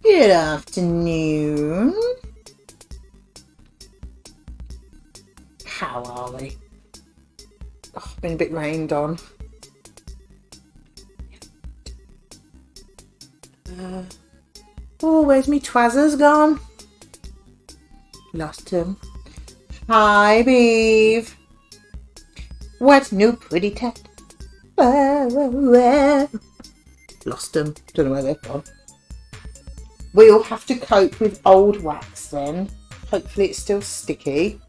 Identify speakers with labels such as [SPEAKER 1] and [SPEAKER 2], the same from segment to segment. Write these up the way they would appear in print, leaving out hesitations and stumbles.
[SPEAKER 1] Good afternoon. How are we? Oh, been a bit rained on. Oh, where's me twazzers gone? Lost him. Hi, Beeve. What new pretty tat? Lost them. Don't know where they've gone. We'll have to cope with old wax then. Hopefully it's still sticky.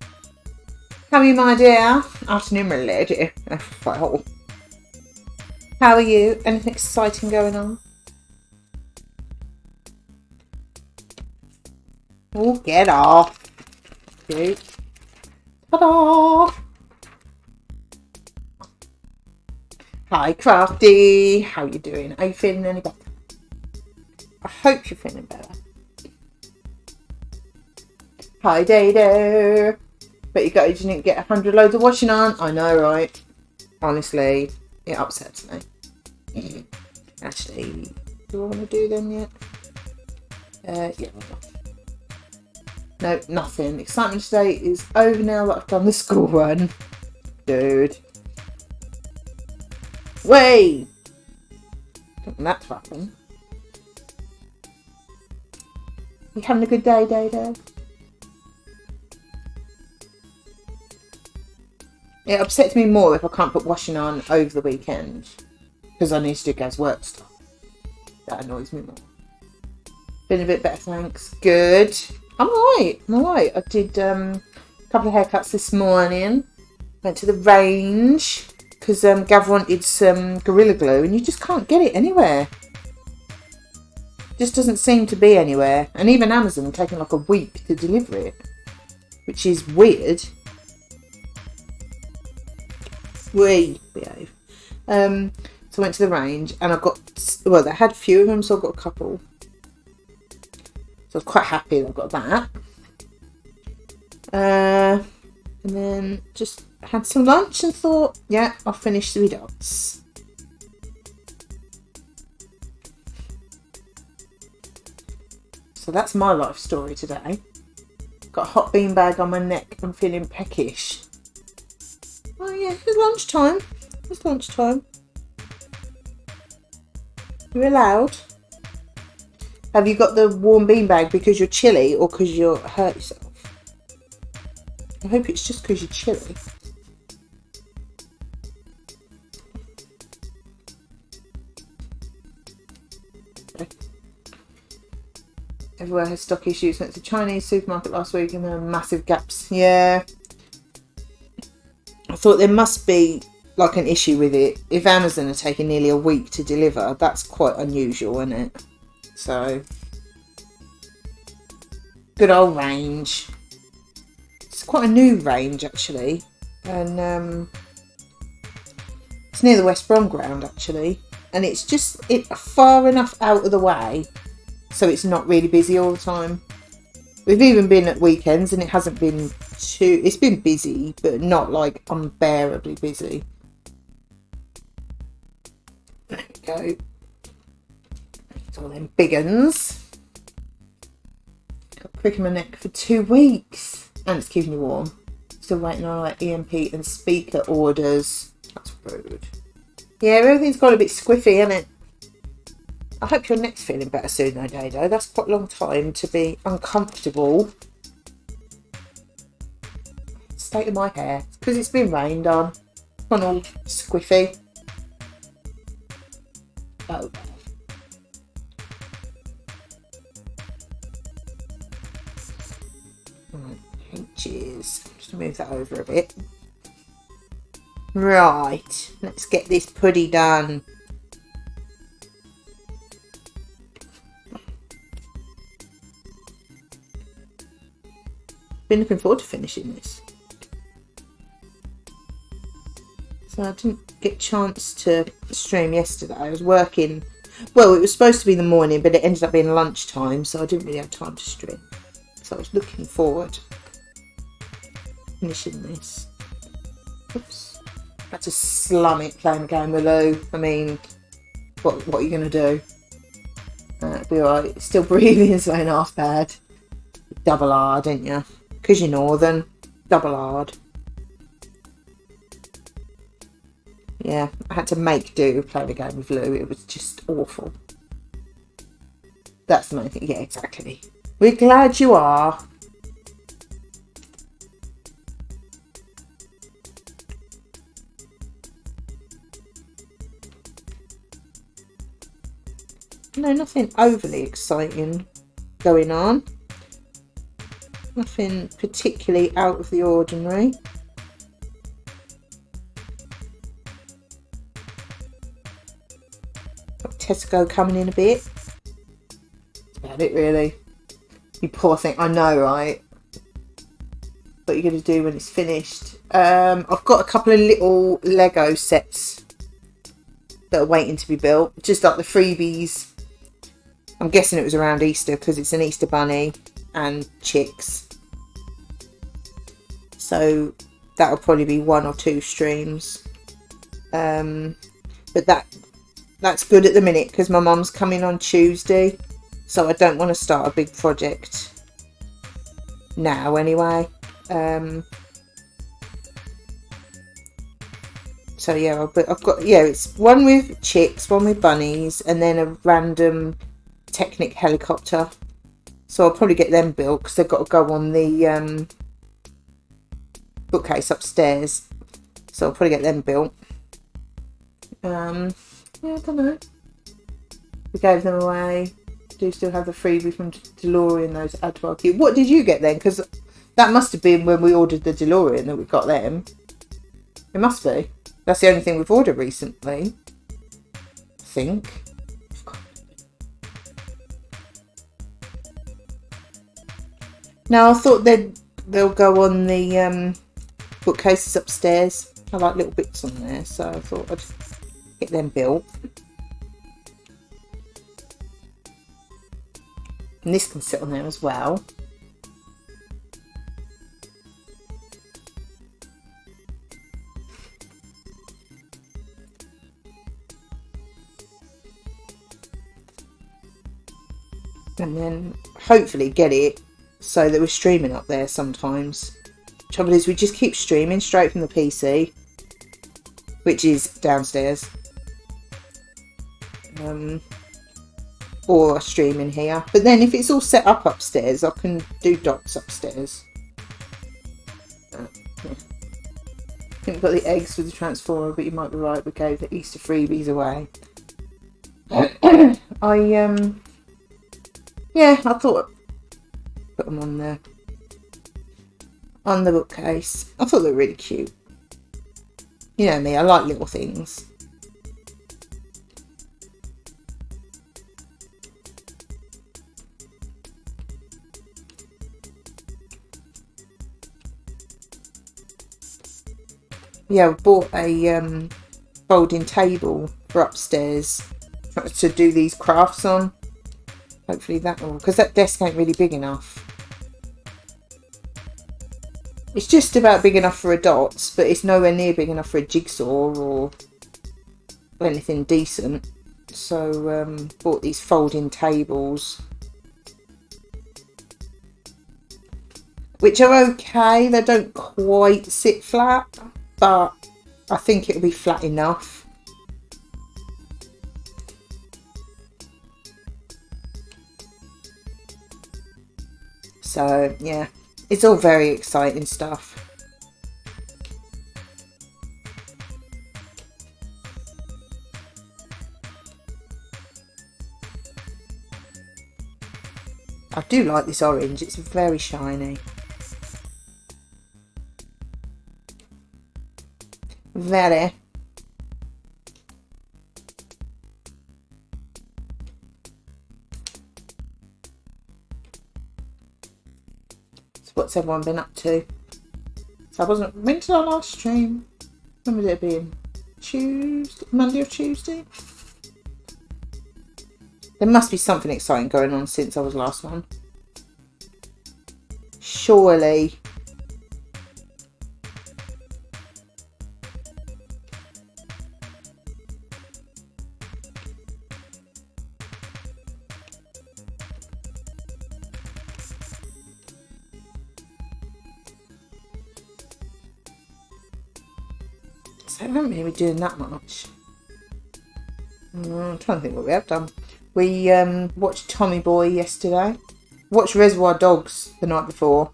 [SPEAKER 1] How are you, my dear? Afternoon, my lady. Well, how are you? Anything exciting going on? Oh, get off. Cute. Ta-da! Hi, Crafty. How you doing? Are you feeling any better? I hope you're feeling better. Hi, Dado. Bet you didn't get 100 loads of washing on. I know, right? Honestly, it upsets me. Actually, do I want to do them yet? Yeah. No, nothing. Excitement today is over now that I've done the school run. Dude. Wait! Don't want that to happen. You having a good day, Dado? It upsets me more if I can't put washing on over the weekend. Because I need to do Gaz's work stuff. That annoys me more. Been a bit better, thanks. Good. I'm alright. I did a couple of haircuts this morning. Went to the range. Because Gav wanted some Gorilla Glue. And you just can't get it anywhere. Just doesn't seem to be anywhere. And even Amazon taking like a week to deliver it. Which is weird. We behave. So I went to the range and I got, well, they had a few of them, so I got a couple. So I was quite happy that I got that. And then just had some lunch and thought, yeah, I'll finish 3 dots. So that's my life story today. Got a hot beanbag on my neck and feeling peckish. Oh yeah, it's lunchtime. It's lunchtime. You're allowed. Have you got the warm beanbag because you're chilly or because you're hurt yourself? I hope it's just because you're chilly. Okay. Everywhere has stock issues. Went to the Chinese supermarket last week and there are massive gaps. Yeah. I thought there must be like an issue with it. If Amazon are taking nearly a week to deliver, that's quite unusual, isn't it? So, good old range. It's quite a new range actually, and it's near the West Brom ground actually, and it's just far enough out of the way so it's not really busy all the time. We've even been at weekends and it hasn't been too... It's been busy, but not like unbearably busy. There we go. It's all them big uns. Got a crick in my neck for 2 weeks. And it's keeping me warm. Still waiting on like EMP and speaker orders. That's rude. Yeah, everything's got a bit squiffy, isn't it? I hope your neck's feeling better soon though, Dado. That's quite a long time to be uncomfortable. State of my hair. It's because it's been rained on. Gone all squiffy. Oh. Cheers. Just move that over a bit. Right. Let's get this putty done. Been looking forward to finishing this. So I didn't get a chance to stream yesterday. I was working. Well, it was supposed to be in the morning, but it ended up being lunchtime, so I didn't really have time to stream. So I was looking forward to finishing this. Oops. Had to slum it playing the game with Lou. I mean, what are you going to do? It'll be alright. Still breathing, so ain't half bad. Double hard, didn't you? Because you're northern. Double hard. Yeah, I had to make do play the game with Lou. It was just awful. That's the main thing. Yeah, exactly. We're glad you are. No, nothing overly exciting going on. Nothing particularly out of the ordinary. Got Tesco coming in a bit. That's about it, really. You poor thing. I know, right? What are you going to do when it's finished? I've got a couple of little Lego sets that are waiting to be built. Just like the freebies. I'm guessing it was around Easter because it's an Easter bunny and chicks. So that'll probably be 1 or 2 streams. But that's good at the minute because my mum's coming on Tuesday. So I don't want to start a big project now anyway. So yeah, I've got, yeah, it's one with chicks, one with bunnies, and then a random Technic helicopter. So I'll probably get them built because they've got to go on the bookcase upstairs. So I'll probably get them built. Yeah, I don't know. We gave them away. Do still have the freebie from DeLorean, those Adwell. What did you get then? Because that must have been when we ordered the DeLorean that we got them. It must be. That's the only thing we've ordered recently, I think. Now I thought they'll go on the bookcases upstairs. I like little bits on there, so I thought I'd get them built. And this can sit on there as well. And then hopefully get it so that we're streaming up there sometimes. Trouble is we just keep streaming straight from the PC, which is downstairs. Or streaming here. But then if it's all set up upstairs, I can do dots upstairs. Yeah. I think we've got the eggs with the transformer, but you might be right, we gave the Easter freebies away. Yeah, I thought I'd put them on the bookcase. I thought they were really cute. You know me, I like little things. Yeah, I bought a folding table for upstairs to do these crafts on. Hopefully that will, because that desk ain't really big enough. It's just about big enough for a Dotz, but it's nowhere near big enough for a jigsaw or anything decent. So bought these folding tables, which are okay. They don't quite sit flat, but I think it'll be flat enough. So yeah, it's all very exciting stuff. I do like this orange, it's very shiny. Very. So what's everyone been up to? So I wasn't, when did our last stream? When would it have been? Tuesday? Monday or Tuesday? There must be something exciting going on since I was last one. Surely. else? I haven't really been doing that much. I'm trying to think what we have done. We watched Tommy Boy yesterday. Watched Reservoir Dogs the night before.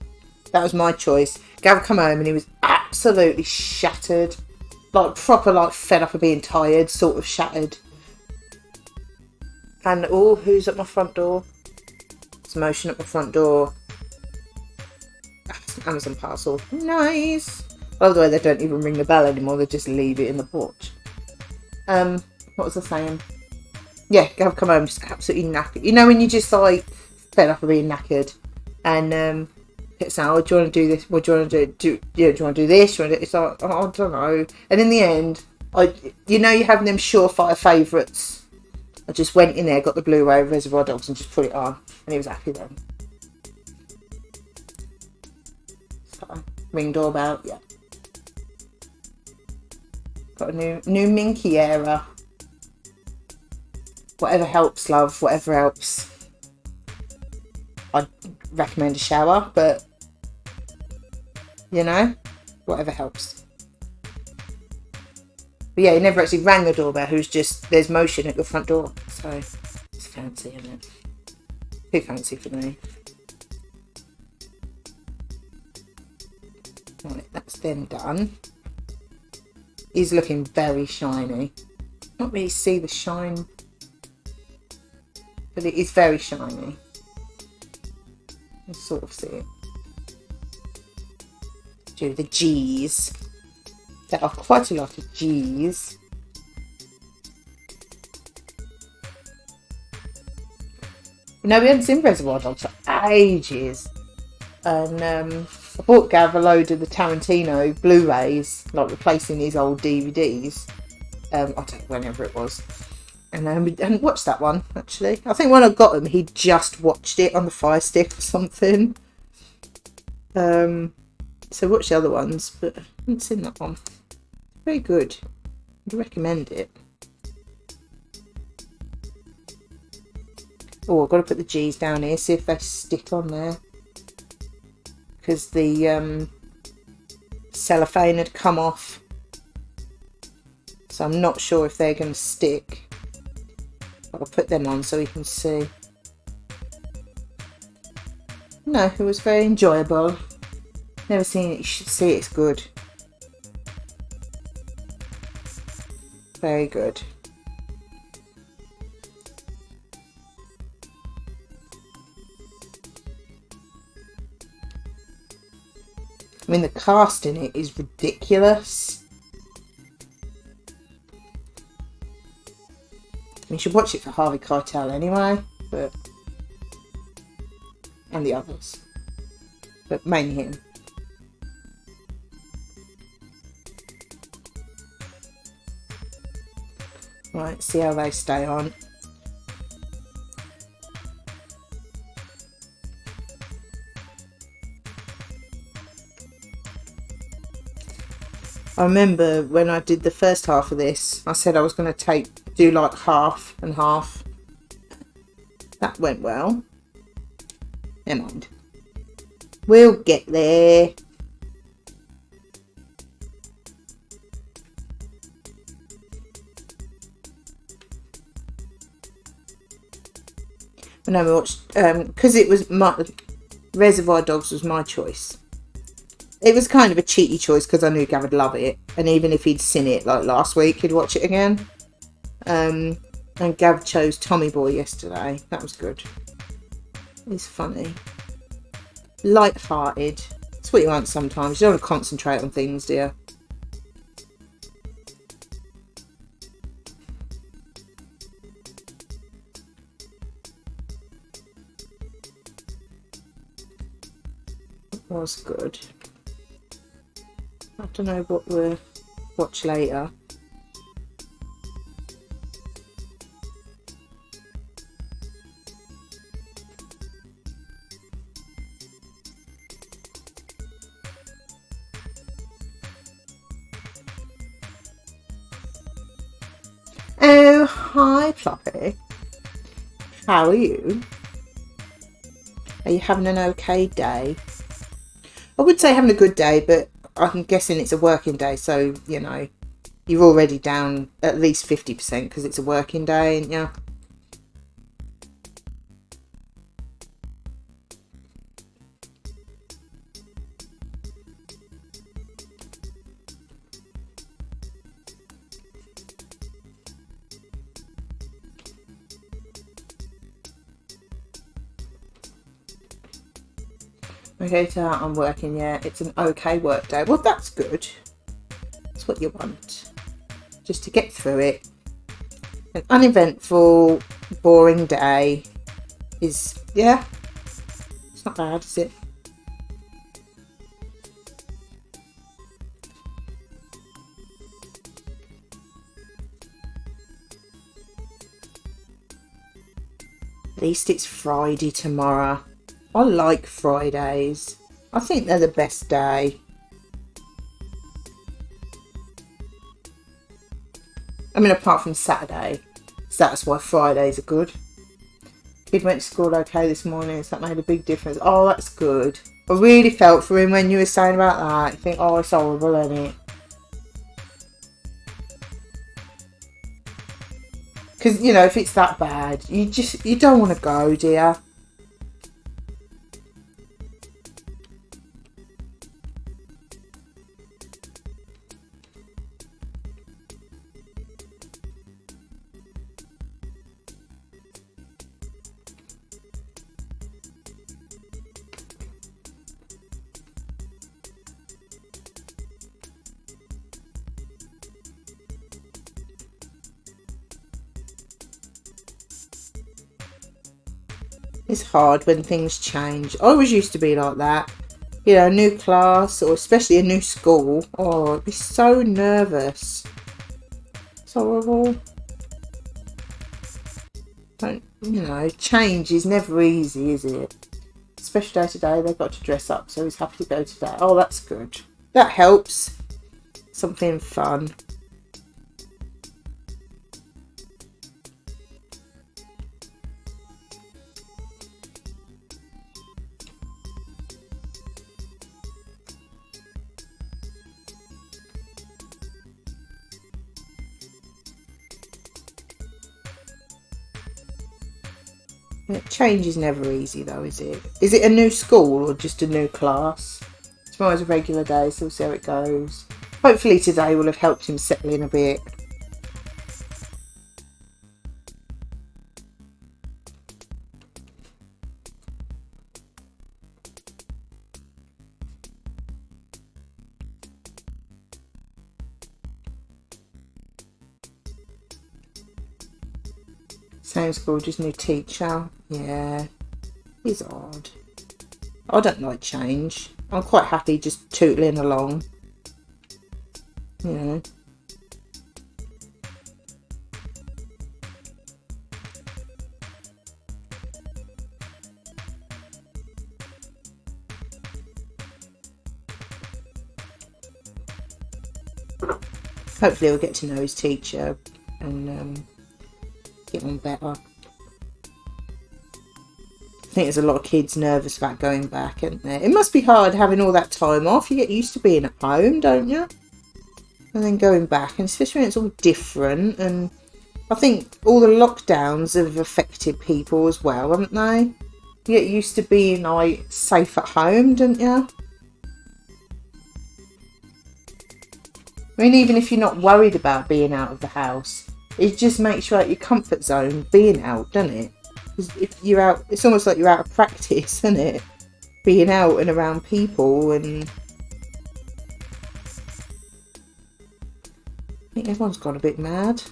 [SPEAKER 1] That was my choice. Gav come home and he was absolutely shattered. Like proper like fed up of being tired, sort of shattered. And oh, who's at my front door? It's motion at my front door. Amazon parcel. Nice. By the way, they don't even ring the bell anymore. They just leave it in the porch. What was I saying? Yeah, Gav come home just absolutely knackered. You know when you just like fed up of being knackered, and it's like, oh, do you want to do this? What do you want to do? Do you want to do this? Do you want to do... It's like, oh, I don't know. And in the end, you have them surefire favourites. I just went in there, got the Blu-ray of Reservoir Dogs, and just put it on, and he was happy then. So, ring doorbell, yeah. Got a new Minky era. Whatever helps, love. Whatever helps. I'd recommend a shower, but whatever helps. But yeah, he never actually rang the doorbell. There's motion at your front door, so it's fancy, isn't it? Too fancy for me. Right, that's then done. He's looking very shiny. Not really see the shine, but it is very shiny. You sort of see it. Do the G's. There are quite a lot of G's. We hadn't seen Reservoir Dogs for ages. And I bought Gav a load of the Tarantino Blu-rays, like replacing his old DVDs. I don't know, whenever it was. And we hadn't watched that one, actually. I think when I got him, he just watched it on the Fire Stick or something. So watched the other ones, but I haven't seen that one. Very good. I'd recommend it. Oh, I've got to put the G's down here, see if they stick on there. Because the cellophane had come off. So I'm not sure if they're going to stick. I'll put them on so we can see. No, it was very enjoyable. Never seen it. You should see it. It's good. Very good. I mean, the cast in it is ridiculous. You should watch it for Harvey Keitel anyway, but and the others, but mainly him. Right, see how they stay on. I remember when I did the first half of this, I said I was going to do like half and half. That went well. Never mind. We'll get there. And then we watched, because it was Reservoir Dogs was my choice. It was kind of a cheeky choice because I knew Gav would love it. And even if he'd seen it like last week, he'd watch it again. And Gav chose Tommy Boy yesterday. That was good. It's funny. Light-hearted. It's what you want sometimes. You don't want to concentrate on things, do you? It was good. I don't know what we'll watch later. Oh, hi Floppy. How are you? Are you having an okay day? I would say having a good day, but I'm guessing it's a working day, so, you know, you're already down at least 50% because it's a working day, ain't you? Okay, so I'm working, yeah. It's an okay work day. Well, that's good. That's what you want. Just to get through it. An uneventful, boring day is, yeah, it's not bad, is it? At least it's Friday tomorrow. I like Fridays. I think they're the best day. I mean, apart from Saturday. So that's why Fridays are good. Kid went to school okay this morning, so that made a big difference. Oh, that's good. I really felt for him when you were saying about that. You think, oh, it's horrible, isn't it? Because, you know, if it's that bad, you don't want to go, do you? It's hard when things change. I always used to be like that. You know, a new class or especially a new school. Oh, I'd be so nervous. It's horrible. Don't, you know, change is never easy, is it? Especially day to day, they've got to dress up, so he's happy to go today. Oh, that's good. That helps. Something fun. Change is never easy though, is it? Is it a new school or just a new class? Tomorrow's a regular day, so we'll see how it goes. Hopefully today will have helped him settle in a bit. Same school, just new teacher. Yeah, he's odd. I don't like change. I'm quite happy just tootling along. You know. Hopefully he'll get to know his teacher and get on better. I think there's a lot of kids nervous about going back, isn't there? It must be hard having all that time off. You get used to being at home, don't you? And then going back, and especially when it's all different. And I think all the lockdowns have affected people as well, haven't they? You get used to being like safe at home, don't you? I mean, even if you're not worried about being out of the house, it just makes you out your comfort zone being out, doesn't it? Because if you're out, it's almost like you're out of practice, isn't it? Being out and around people, and I think everyone's gone a bit mad.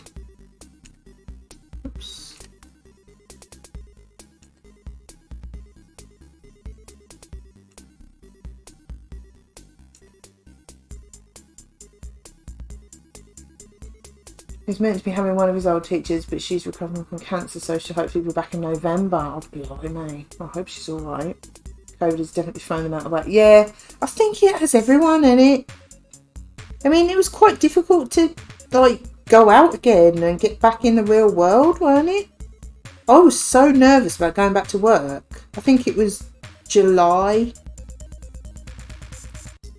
[SPEAKER 1] Oops. He's meant to be having one of his old teachers, but she's recovering from cancer, so she'll hopefully be back in November. I'll be like, me. I hope she's alright. COVID has definitely thrown them out of whack. Yeah, I think it has everyone in it. I mean, it was quite difficult to, like, go out again and get back in the real world, weren't it? I was so nervous about going back to work. I think it was July.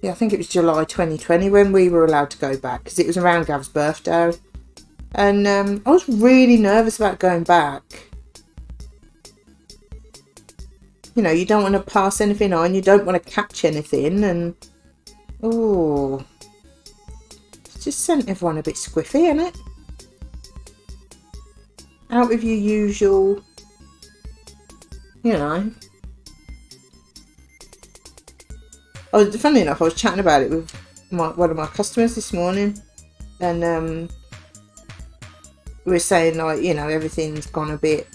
[SPEAKER 1] Yeah, I think it was July 2020 when we were allowed to go back, because it was around Gav's birthday. And I was really nervous about going back. You know, you don't want to pass anything on, you don't want to catch anything, and oh, it's just sent everyone a bit squiffy, isn't it? Out of your usual, you know. Funny enough, I was chatting about it with one of my customers this morning, and we were saying, like, you know, everything's gone a bit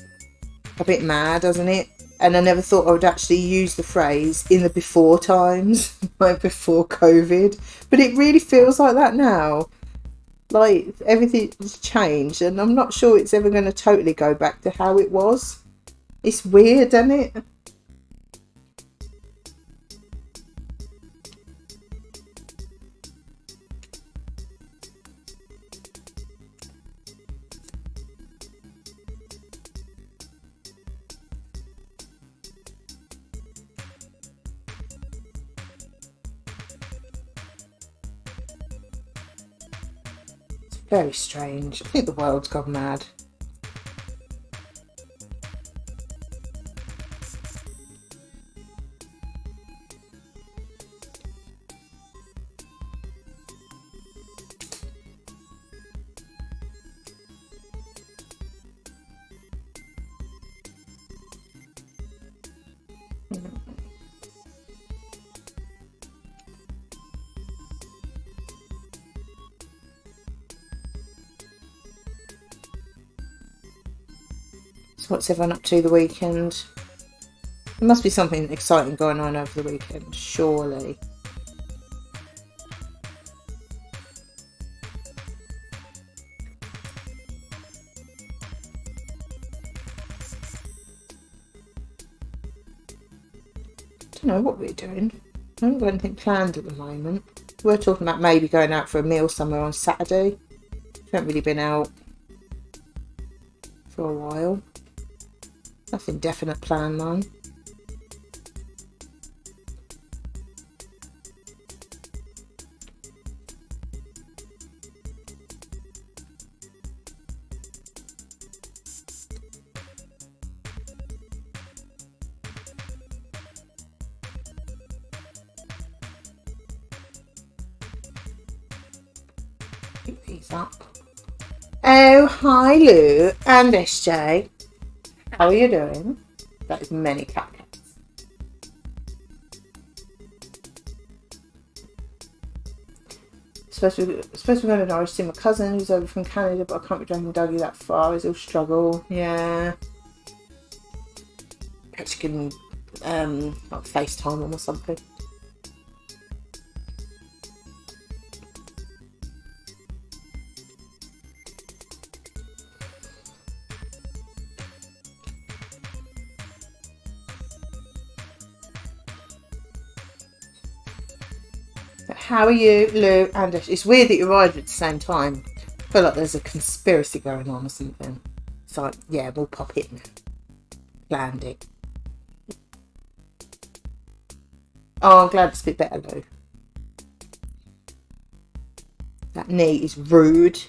[SPEAKER 1] mad, hasn't it? And I never thought I would actually use the phrase in the before times, like before COVID. But it really feels like that now. Like, everything's changed, and I'm not sure it's ever going to totally go back to how it was. It's weird, isn't it? Very strange. I think the world's gone mad. So what's everyone up to the weekend? There must be something exciting going on over the weekend, surely. Don't know what we're doing. I haven't got anything planned at the moment. We're talking about maybe going out for a meal somewhere on Saturday. Haven't really been out for a while. Nothing definite planned though. Pick these up. Oh, hi Lou and SJ. How are you doing? That is many CapCats. Supposed to be going to Norwich to see my cousin who's over from Canada, but I can't be dragging Dougie that far as he'll struggle. Yeah. Perhaps you can like FaceTime him or something. How are you, Lou and Ash? It's weird that you arrived at the same time. I feel like there's a conspiracy going on or something. It's like, yeah, we'll pop in. Planned it. Oh, I'm glad it's a bit better, Lou. That knee is rude.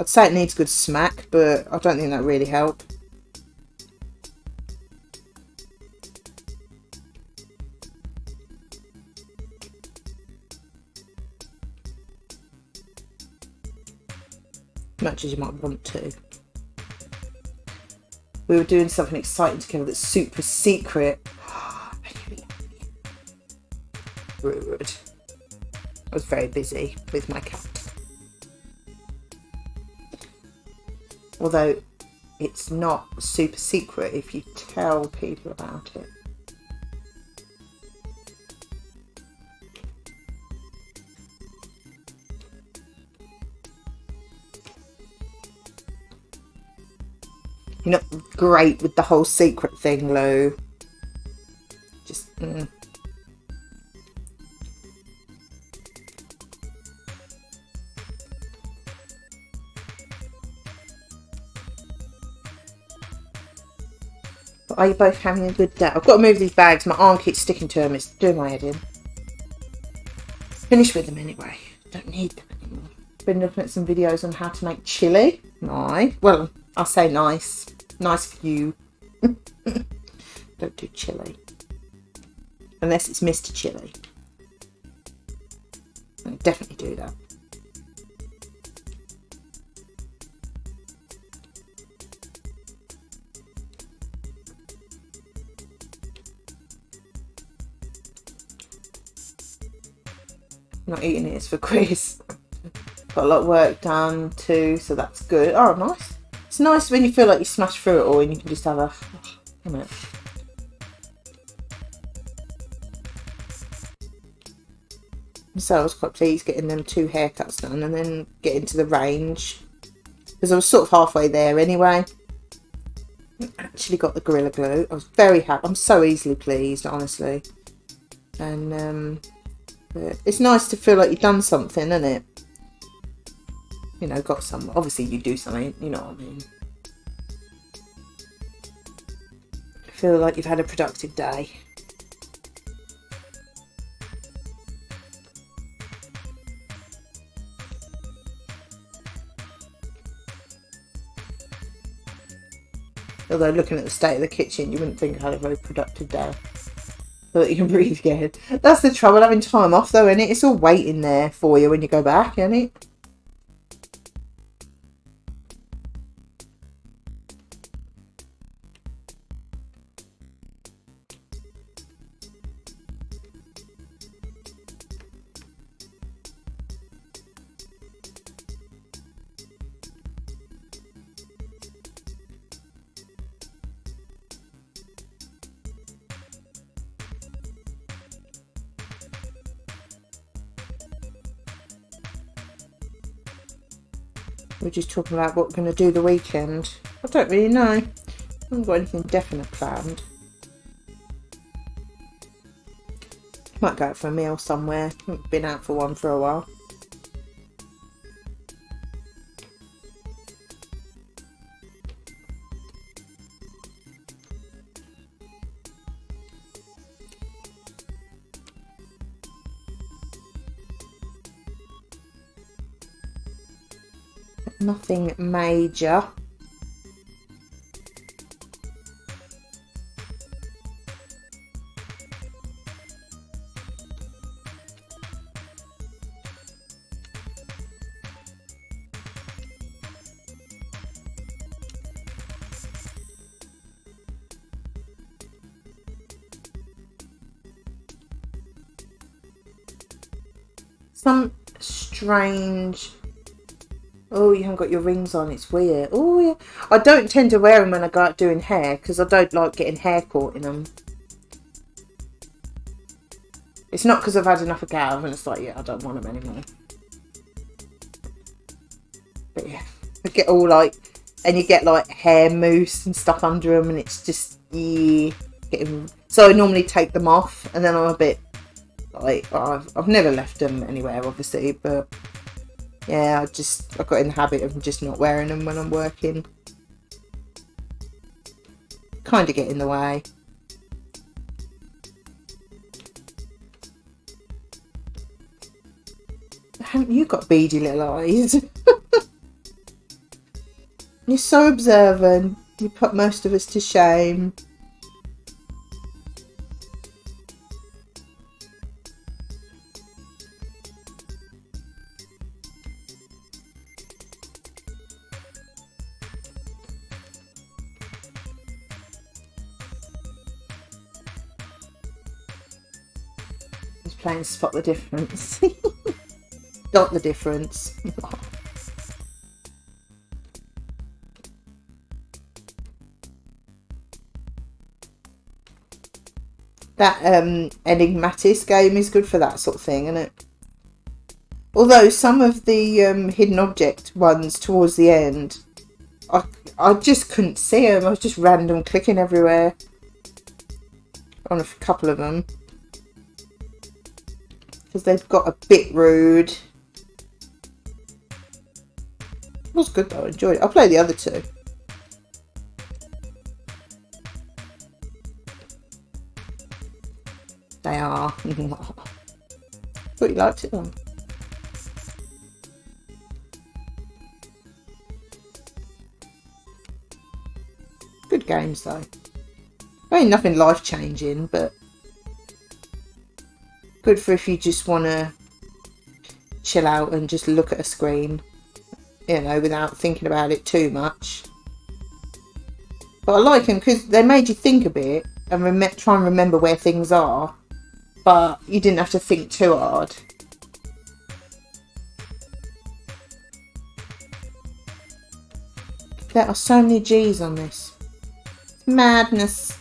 [SPEAKER 1] I'd say it needs a good smack, but I don't think that really helped. Much as you might want to. We were doing something exciting together that's super secret. Rude. I was very busy with my cat. Although it's not super secret if you tell people about it. You're not great with the whole secret thing, Lou. Just, But are you both having a good day? I've got to move these bags. My arm keeps sticking to them. It's doing my head in. Finished with them anyway. Don't need them anymore. Been looking at some videos on how to make chili. Nice. Well, I say nice. Nice for you. Don't do chili. Unless it's Mr. Chili. I'll definitely do that. Not eating it, it's for Chris. Got a lot of work done too, so that's good. Oh, nice. It's nice when you feel like you smash through it all and you can just have a... Oh, so I was quite pleased getting them 2 haircuts done and then getting to the range. Because I was sort of halfway there anyway. I actually got the Gorilla Glue. I was very happy. I'm so easily pleased, honestly. And but it's nice to feel like you've done something, isn't it? You know, got some... Obviously you do something, you know what I mean. Feel like you've had a productive day. Although looking at the state of the kitchen, you wouldn't think I had a very productive day. So that you can breathe again. That's the trouble having time off though, isn't it? It's all waiting there for you when you go back, isn't it? We're just talking about what we're going to do the weekend. I don't really know. I haven't got anything definite planned. Might go out for a meal somewhere. Haven't been out for one for a while. Nothing major. Some strange... Oh, you haven't got your rings on. It's weird. Oh, yeah. I don't tend to wear them when I go out doing hair because I don't like getting hair caught in them. It's not because I've had enough of Gav and it's like, yeah, I don't want them anymore. But yeah, I get all like, and you get like hair mousse and stuff under them and it's just, yeah, getting... So I normally take them off and then I'm a bit like, oh, I've never left them anywhere, obviously, but... Yeah, I got in the habit of just not wearing them when I'm working. Kind of get in the way. Haven't you got beady little eyes? You're so observant. You put most of us to shame. Playing Spot the Difference. Dot the difference. That Enigmatis game is good for that sort of thing, isn't it? Although some of the hidden object ones towards the end, I just couldn't see them. I was just random clicking everywhere on a couple of them. Because they've got a bit rude. It was good though, I enjoyed it. I'll play the other two. They are. Thought you liked it then. Good games though. I mean, nothing life changing, but good for if you just want to chill out and just look at a screen, you know, without thinking about it too much. But I like them because they made you think a bit and try and remember where things are, but you didn't have to think too hard. There are so many G's on this. It's madness.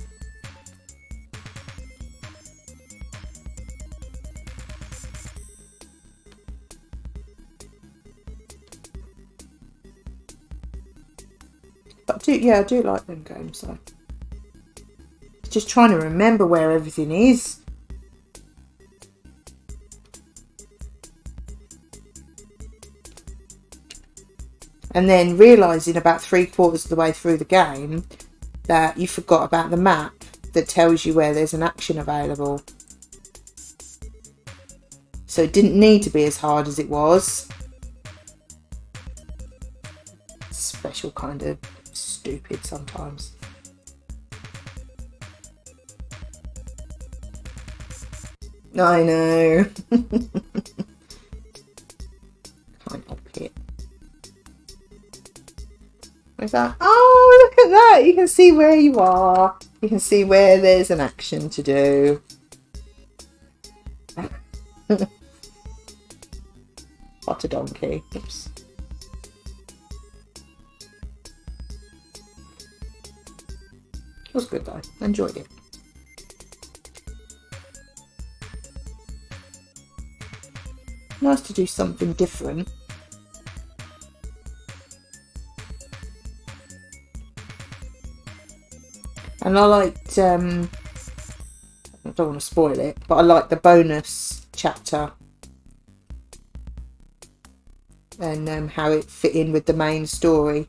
[SPEAKER 1] But I do like them games though. Just trying to remember where everything is. And then realising about 3/4 of the way through the game that you forgot about the map that tells you where there's an action available. So it didn't need to be as hard as it was. Special kind of stupid sometimes. I know. Can't help it. It's like, oh, look at that. You can see where you are. You can see where there's an action to do. What a donkey. Oops. It was good though. I enjoyed it. Nice to do something different. And I liked, I don't want to spoil it, but I liked the bonus chapter and how it fit in with the main story.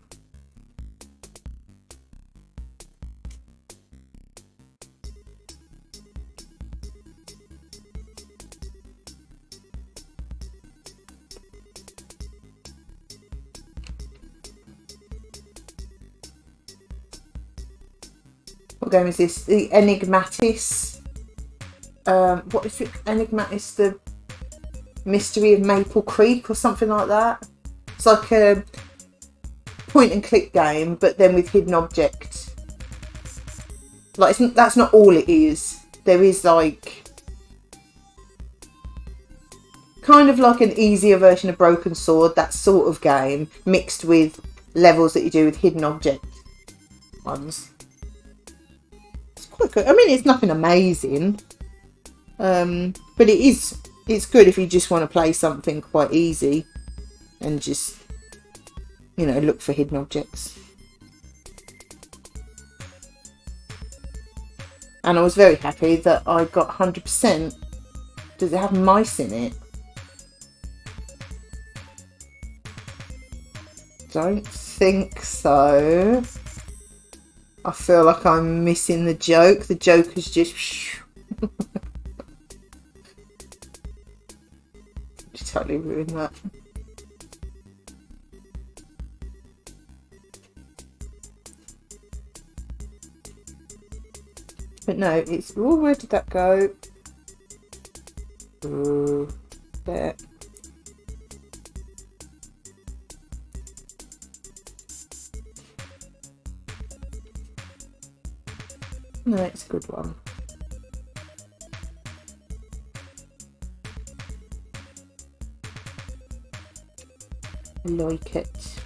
[SPEAKER 1] What game is this? The Enigmatis. What is it? Enigmatis, the Mystery of Maple Creek or something like that. It's like a point and click game, but then with hidden objects. Like that's not all it is. There is like kind of like an easier version of Broken Sword, that sort of game, mixed with levels that you do with hidden object ones. Quite good. I mean, it's nothing amazing, but it's good if you just want to play something quite easy and just, you know, look for hidden objects. And I was very happy that I got 100%. Does it have mice in it? Don't think so. I feel like I'm missing the joke. The joke is just... just totally ruined that. But no, it's... oh, where did that go? Ooh, there. No, it's a good one. I like it.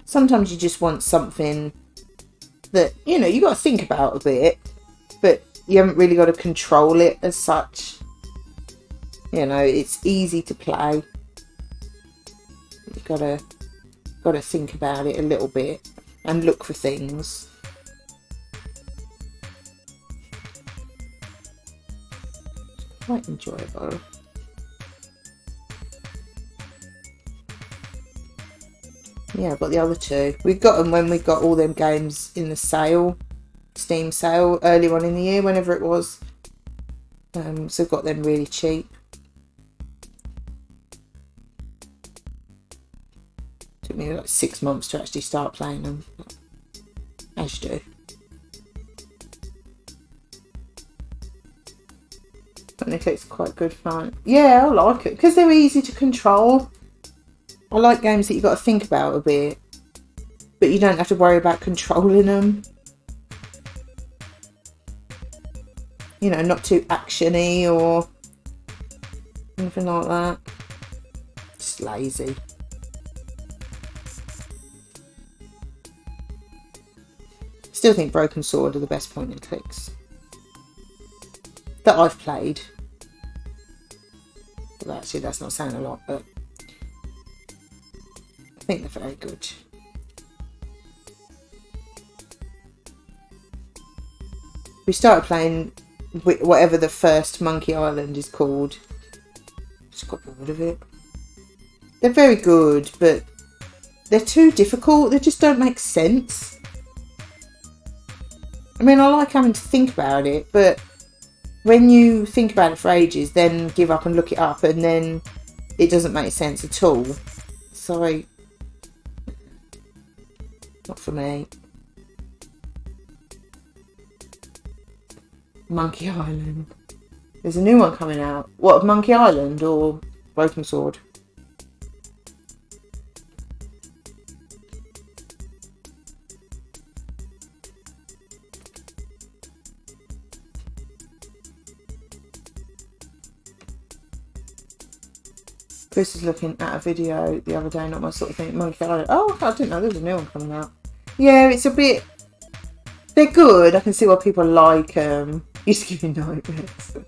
[SPEAKER 1] Sometimes you just want something that, you know, you got to think about a bit, but you haven't really got to control it as such. You know, it's easy to play. You've got to think about it a little bit and look for things. Quite enjoyable. Yeah, I've got the other two. We got them when we got all them games in the sale, Steam sale, earlier on in the year, whenever it was. So got them really cheap. Took me like 6 months to actually start playing them, as you do. But it's quite good fun. Yeah, I like it because they're easy to control. I like games that you've got to think about a bit, but you don't have to worry about controlling them. You know, not too actiony or anything like that. Just lazy. Still think Broken Sword are the best point and clicks that I've played. Well, actually, that's not saying a lot, but I think they're very good. We started playing whatever the first Monkey Island is called. Just got bored of it. They're very good, but they're too difficult. They just don't make sense. I mean, I like having to think about it, but when you think about it for ages, then give up and look it up, and then it doesn't make sense at all. So, not for me. Monkey Island. There's a new one coming out. What, of Monkey Island or Broken Sword? Chris is looking at a video the other day, not my sort of thing. Monkey Island. Oh, I didn't know there was a new one coming out. Yeah, it's a bit... They're good. I can see why people like them. Used to give me nightmares.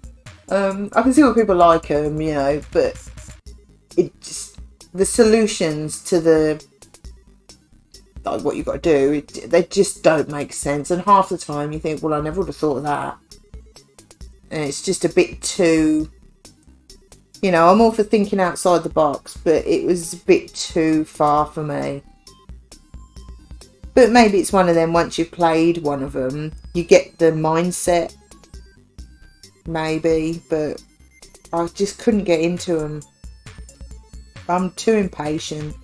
[SPEAKER 1] I can see why people like them, you know, but it just... The solutions to the... Like, what you've got to do, they just don't make sense. And half the time you think, well, I never would have thought of that. And it's just a bit too... You know, I'm all for thinking outside the box, but it was a bit too far for me. But maybe it's one of them, once you've played one of them, you get the mindset. Maybe, but I just couldn't get into them. I'm too impatient.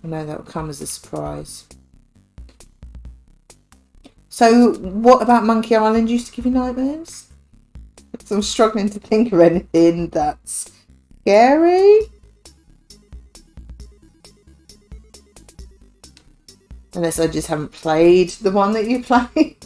[SPEAKER 1] I know that will come as a surprise. So, what about Monkey Island used to give you nightmares? So I'm struggling to think of anything that's scary. Unless I just haven't played the one that you played.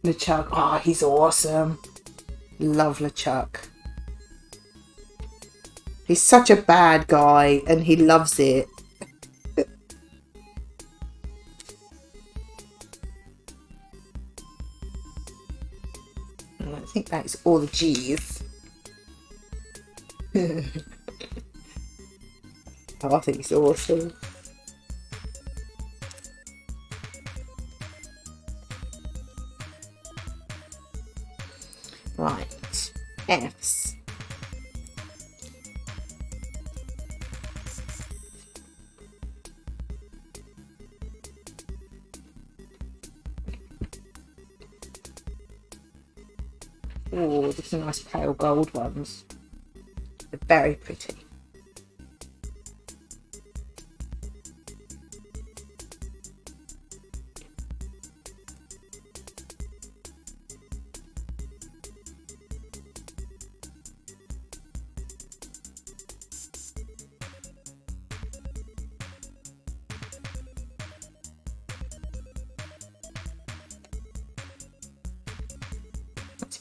[SPEAKER 1] LeChuck, oh, he's awesome. Love LeChuck. He's such a bad guy and he loves it. I think that is all the G's. Oh, I think he's awesome. Right, F's. Oh, these are nice pale gold ones. They're very pretty.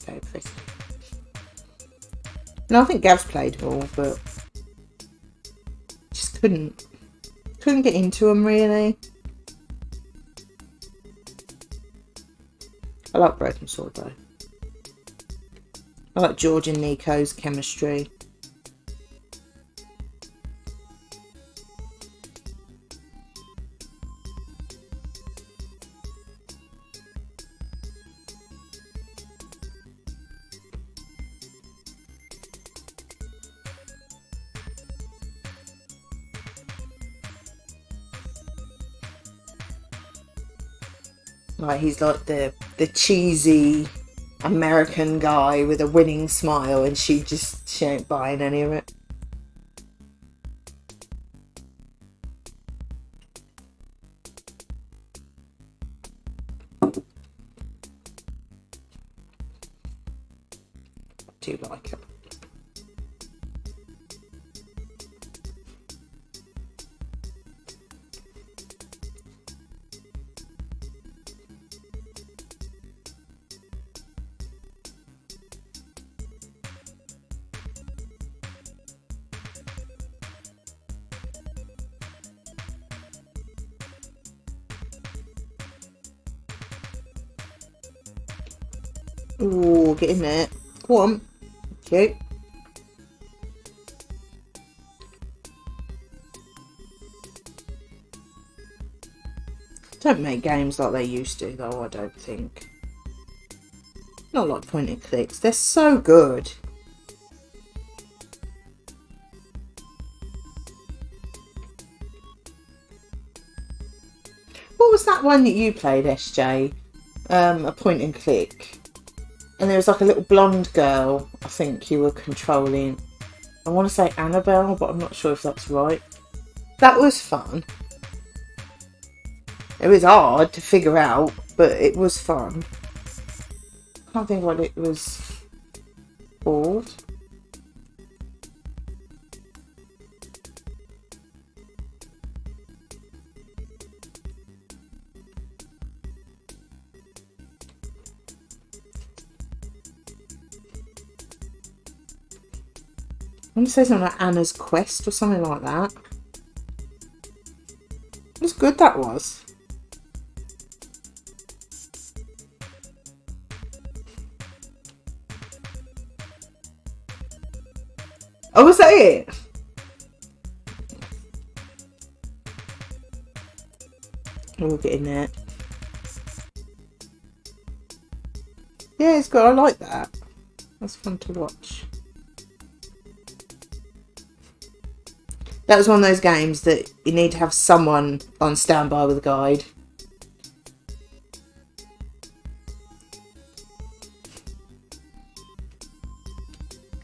[SPEAKER 1] Very pretty. And I think Gav's played more, but just couldn't get into them really. I like Broken Sword though. I like George and Nico's chemistry. Like he's like the cheesy American guy with a winning smile, and she ain't buying any of it. I do like it. Ooh, get in there. Go on. Okay. Don't make games like they used to, though, I don't think. Not like point and clicks. They're so good. What was that one that you played, SJ? A point and click. And there was like a little blonde girl, I think you were controlling. I want to say Annabelle, but I'm not sure if that's right. That was fun. It was hard to figure out, but it was fun. I can't think what it was called. I want to say something like Anna's Quest or something like that. It was good, that was. Oh, was that it? We'll get in there. Yeah, it's good. I like that. That's fun to watch. That was one of those games that you need to have someone on standby with a guide.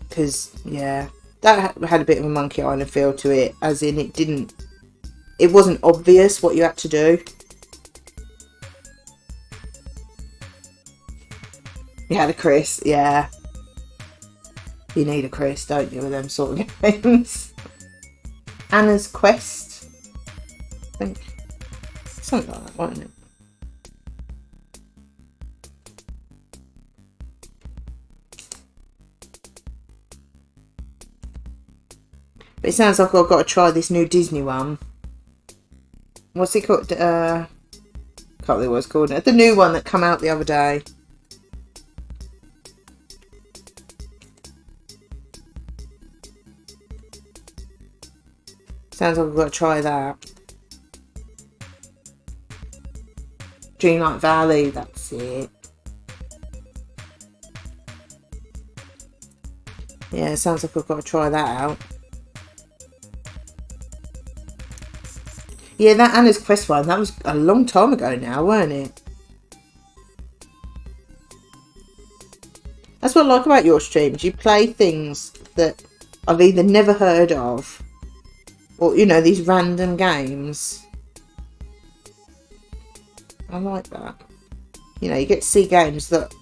[SPEAKER 1] Because, yeah, that had a bit of a Monkey Island feel to it, as in it wasn't obvious what you had to do. You had a Chris, yeah. You need a Chris, don't you, with them sort of games. Anna's Quest, I think. Something like that, wasn't it? But it sounds like I've got to try this new Disney one. What's it called? Can't think what it's called. The new one that came out the other day. Sounds like I've got to try that. Dreamlight Valley, that's it. Yeah, it sounds like I've got to try that out. Yeah, that Anna's Quest one, that was a long time ago now, weren't it? That's what I like about your streams. You play things that I've either never heard of, or, you know, these random games. I like that. You know, you get to see games that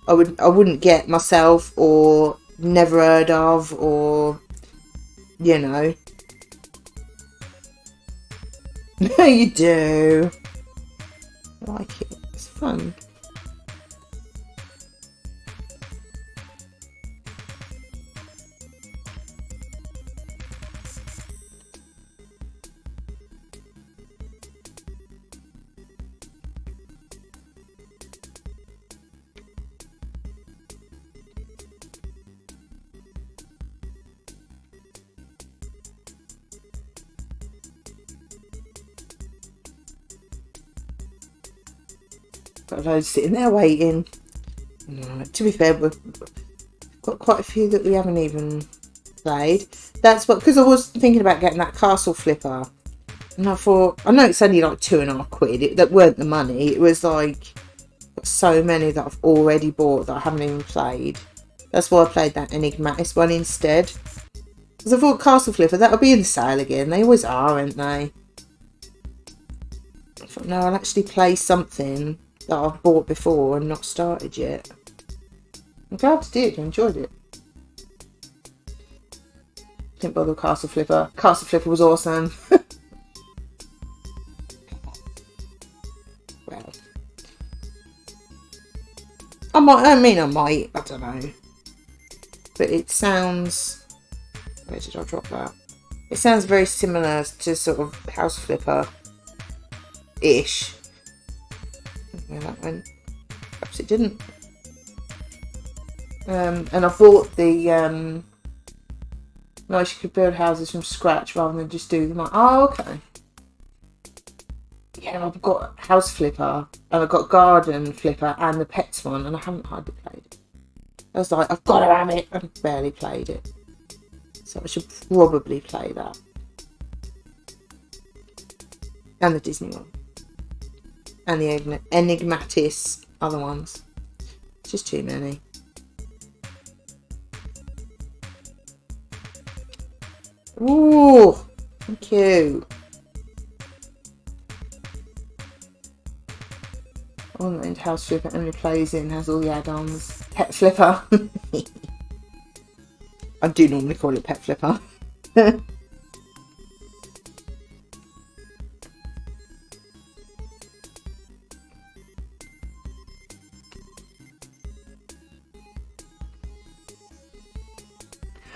[SPEAKER 1] I wouldn't get myself, or never heard of, or, you know. No, you do. I like it. It's fun. Got a load sitting there waiting. Right, to be fair, we've got quite a few that we haven't even played. That's what, because I was thinking about getting that castle flipper. And I thought, I know it's only like £2.50. That weren't the money. It was like so many that I've already bought that I haven't even played. That's why I played that Enigmatis one instead. Because I thought castle flipper, that'll be in the sale again. They always are, aren't they? I thought, no, I'll actually play something that I've bought before and not started yet. I'm glad I did. I enjoyed it. Didn't bother with castle flipper. Castle flipper was awesome. Well, I might. I don't know. But it sounds. Where did I drop that? It sounds very similar to sort of house flipper ish. Where that went? Perhaps it didn't. And I bought the nice, you could build houses from scratch rather than just do them. Like, oh, okay. Yeah, I've got house flipper and I've got garden flipper and the pets one, and I haven't hardly played it. I was like, I've got to have it. I've barely played it, so I should probably play that. And the Disney one. And the Enigmatis other ones. It's just too many. Ooh, thank you. One that house flipper only plays in, has all the add-ons. Pet flipper. I do normally call it pet flipper.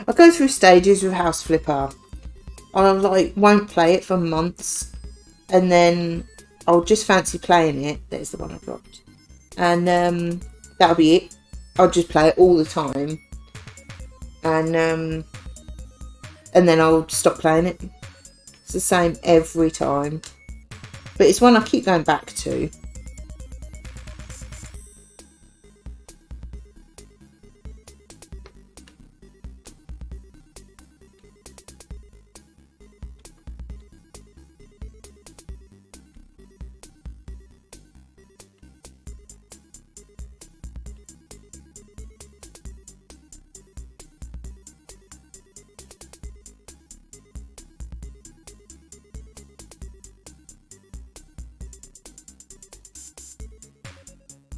[SPEAKER 1] I go through stages with house flipper. I like won't play it for months, and then I'll just fancy playing it. There's the one I dropped, and that'll be it. I'll just play it all the time, and then I'll stop playing it. It's the same every time, but it's one I keep going back to.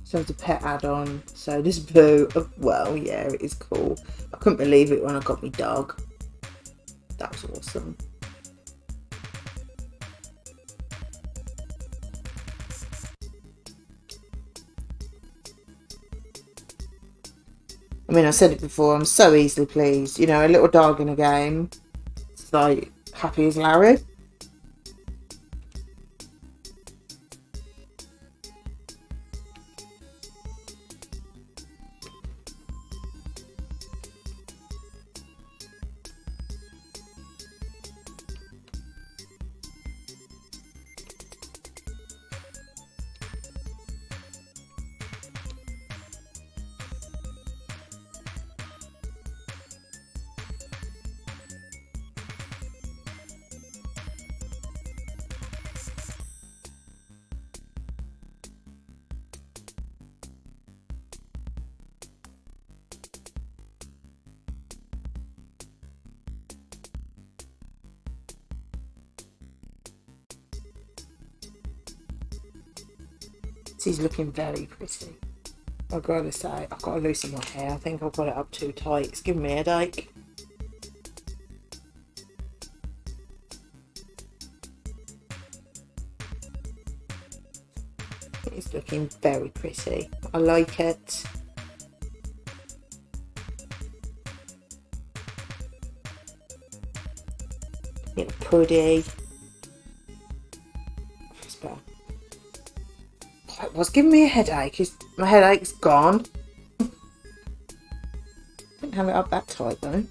[SPEAKER 1] So it's a pet add-on. So this Boo, well, yeah, it is cool. I couldn't believe it when I got my dog. That was awesome. I mean, I said it before, I'm so easily pleased. You know, a little dog in a game, it's like happy as Larry. He's looking very pretty. I've got to say, I've got to loosen my hair. I think I've got it up too tight. It's giving me a headache. It's looking very pretty. I like it. Little puddy. It was giving me a headache. My headache's gone. Don't have it up that tight though.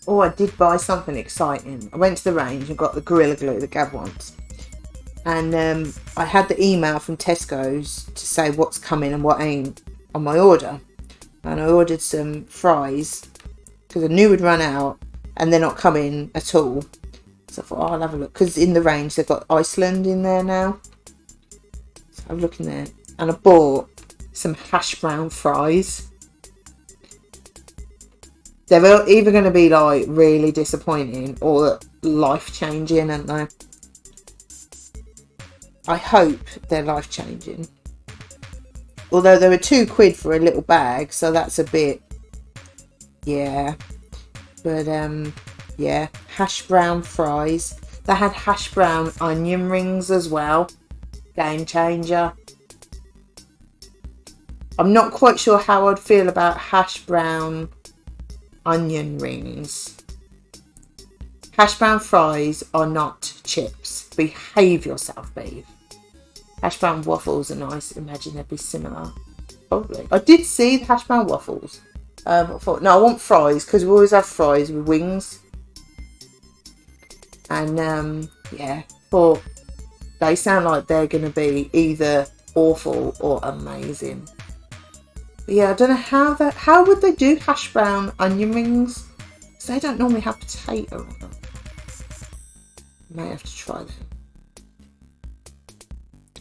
[SPEAKER 1] Oh, I did buy something exciting. I went to the range and got the Gorilla Glue that Gav wants. And I had the email from Tesco's to say what's coming and what ain't on my order. And I ordered some fries because I knew we'd run out and they're not coming at all. So I thought, oh, I'll have a look. Because in the range, they've got Iceland in there now. So I'm looking there. And I bought some hash brown fries. They're either going to be like really disappointing or life-changing, aren't they? I hope they're life-changing. Although they were £2 for a little bag, so that's a bit, yeah. But yeah, hash brown fries. They had hash brown onion rings as well. Game changer. I'm not quite sure how I'd feel about hash brown onion rings. Hash brown fries are not chips. Behave yourself, babe. Hash brown waffles are nice. Imagine they'd be similar. Probably. I did see the hash brown waffles. I thought, no, I want fries because we always have fries with wings. And yeah, thought they sound like they're going to be either awful or amazing. But yeah, I don't know how would they do hash brown onion rings? Because they don't normally have potato on them. May have to try them.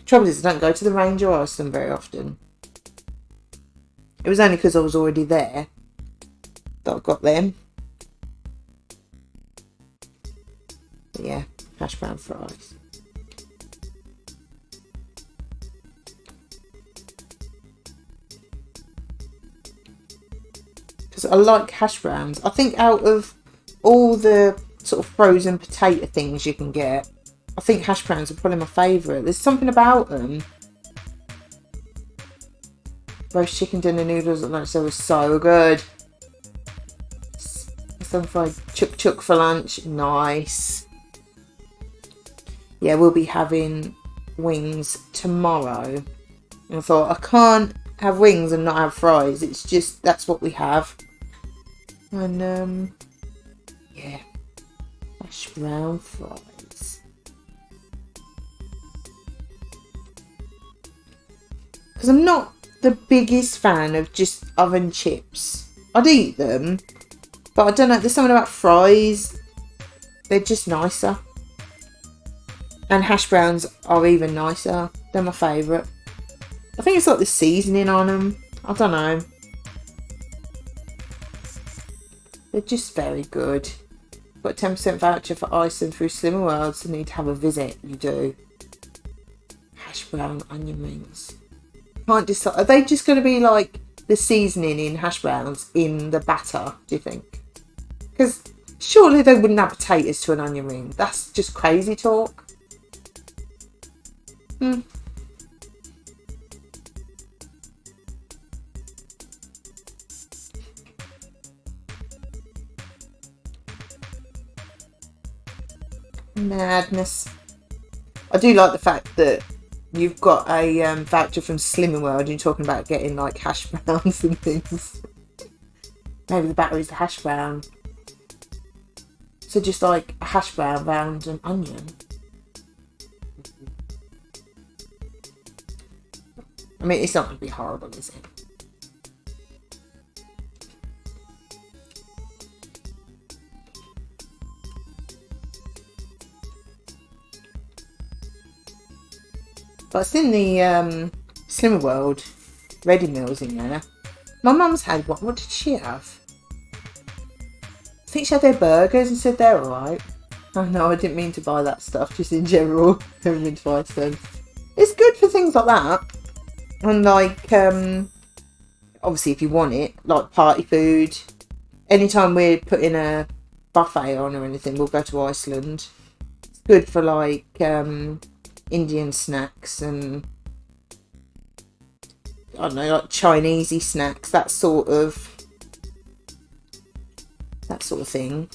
[SPEAKER 1] Trouble is, I don't go to the range or Iceland very often. It was only because I was already there that I got them. But yeah, hash brown fries. Because I like hash browns. I think out of all the sort of frozen potato things you can get, I think hash browns are probably my favourite. There's something about them. Roast chicken dinner noodles at lunch, they were so good. Some fried chuk chuk for lunch, nice. Yeah, we'll be having wings tomorrow. And I thought, I can't have wings and not have fries. It's just, that's what we have. And yeah, hash brown fries. Because I'm not the biggest fan of just oven chips. I'd eat them, but I don't know, there's something about fries. They're just nicer. And hash browns are even nicer. They're my favourite. I think it's like the seasoning on them. I don't know. They're just very good. Got a 10% voucher for Iceland through Slimmer World, so need to have a visit. You do. Hash brown onion rings. Can't decide. Are they just going to be like the seasoning in hash browns in the batter, do you think? Because surely they wouldn't add potatoes to an onion ring. That's just crazy talk. Madness. I do like the fact that you've got a voucher from Slimming World and you're talking about getting like hash browns and things. Maybe the battery's the hash brown. So just like a hash brown round an onion. I mean, it's not going to be horrible, is it? But I've seen the Slimmer World ready meals in there. My mum's had one. What did she have? I think she had their burgers and said they're alright. Oh no, I didn't mean to buy that stuff, just in general. Never been to Iceland. It's good for things like that. And like, obviously if you want it, like party food. Anytime we're putting a buffet on or anything, we'll go to Iceland. It's good for like Indian snacks and I don't know, like Chinesey snacks, that sort of thing.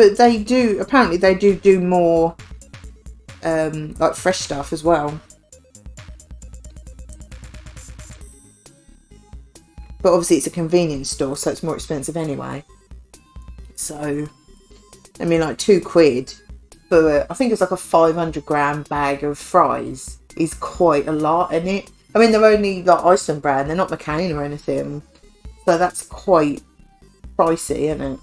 [SPEAKER 1] But they do, apparently they do more like fresh stuff as well. But obviously it's a convenience store, so it's more expensive anyway. So, I mean, like £2 for, I think it's like a 500g bag of fries is quite a lot, isn't it? I mean, they're only like Iceland brand, they're not McCain or anything. So that's quite pricey, isn't it?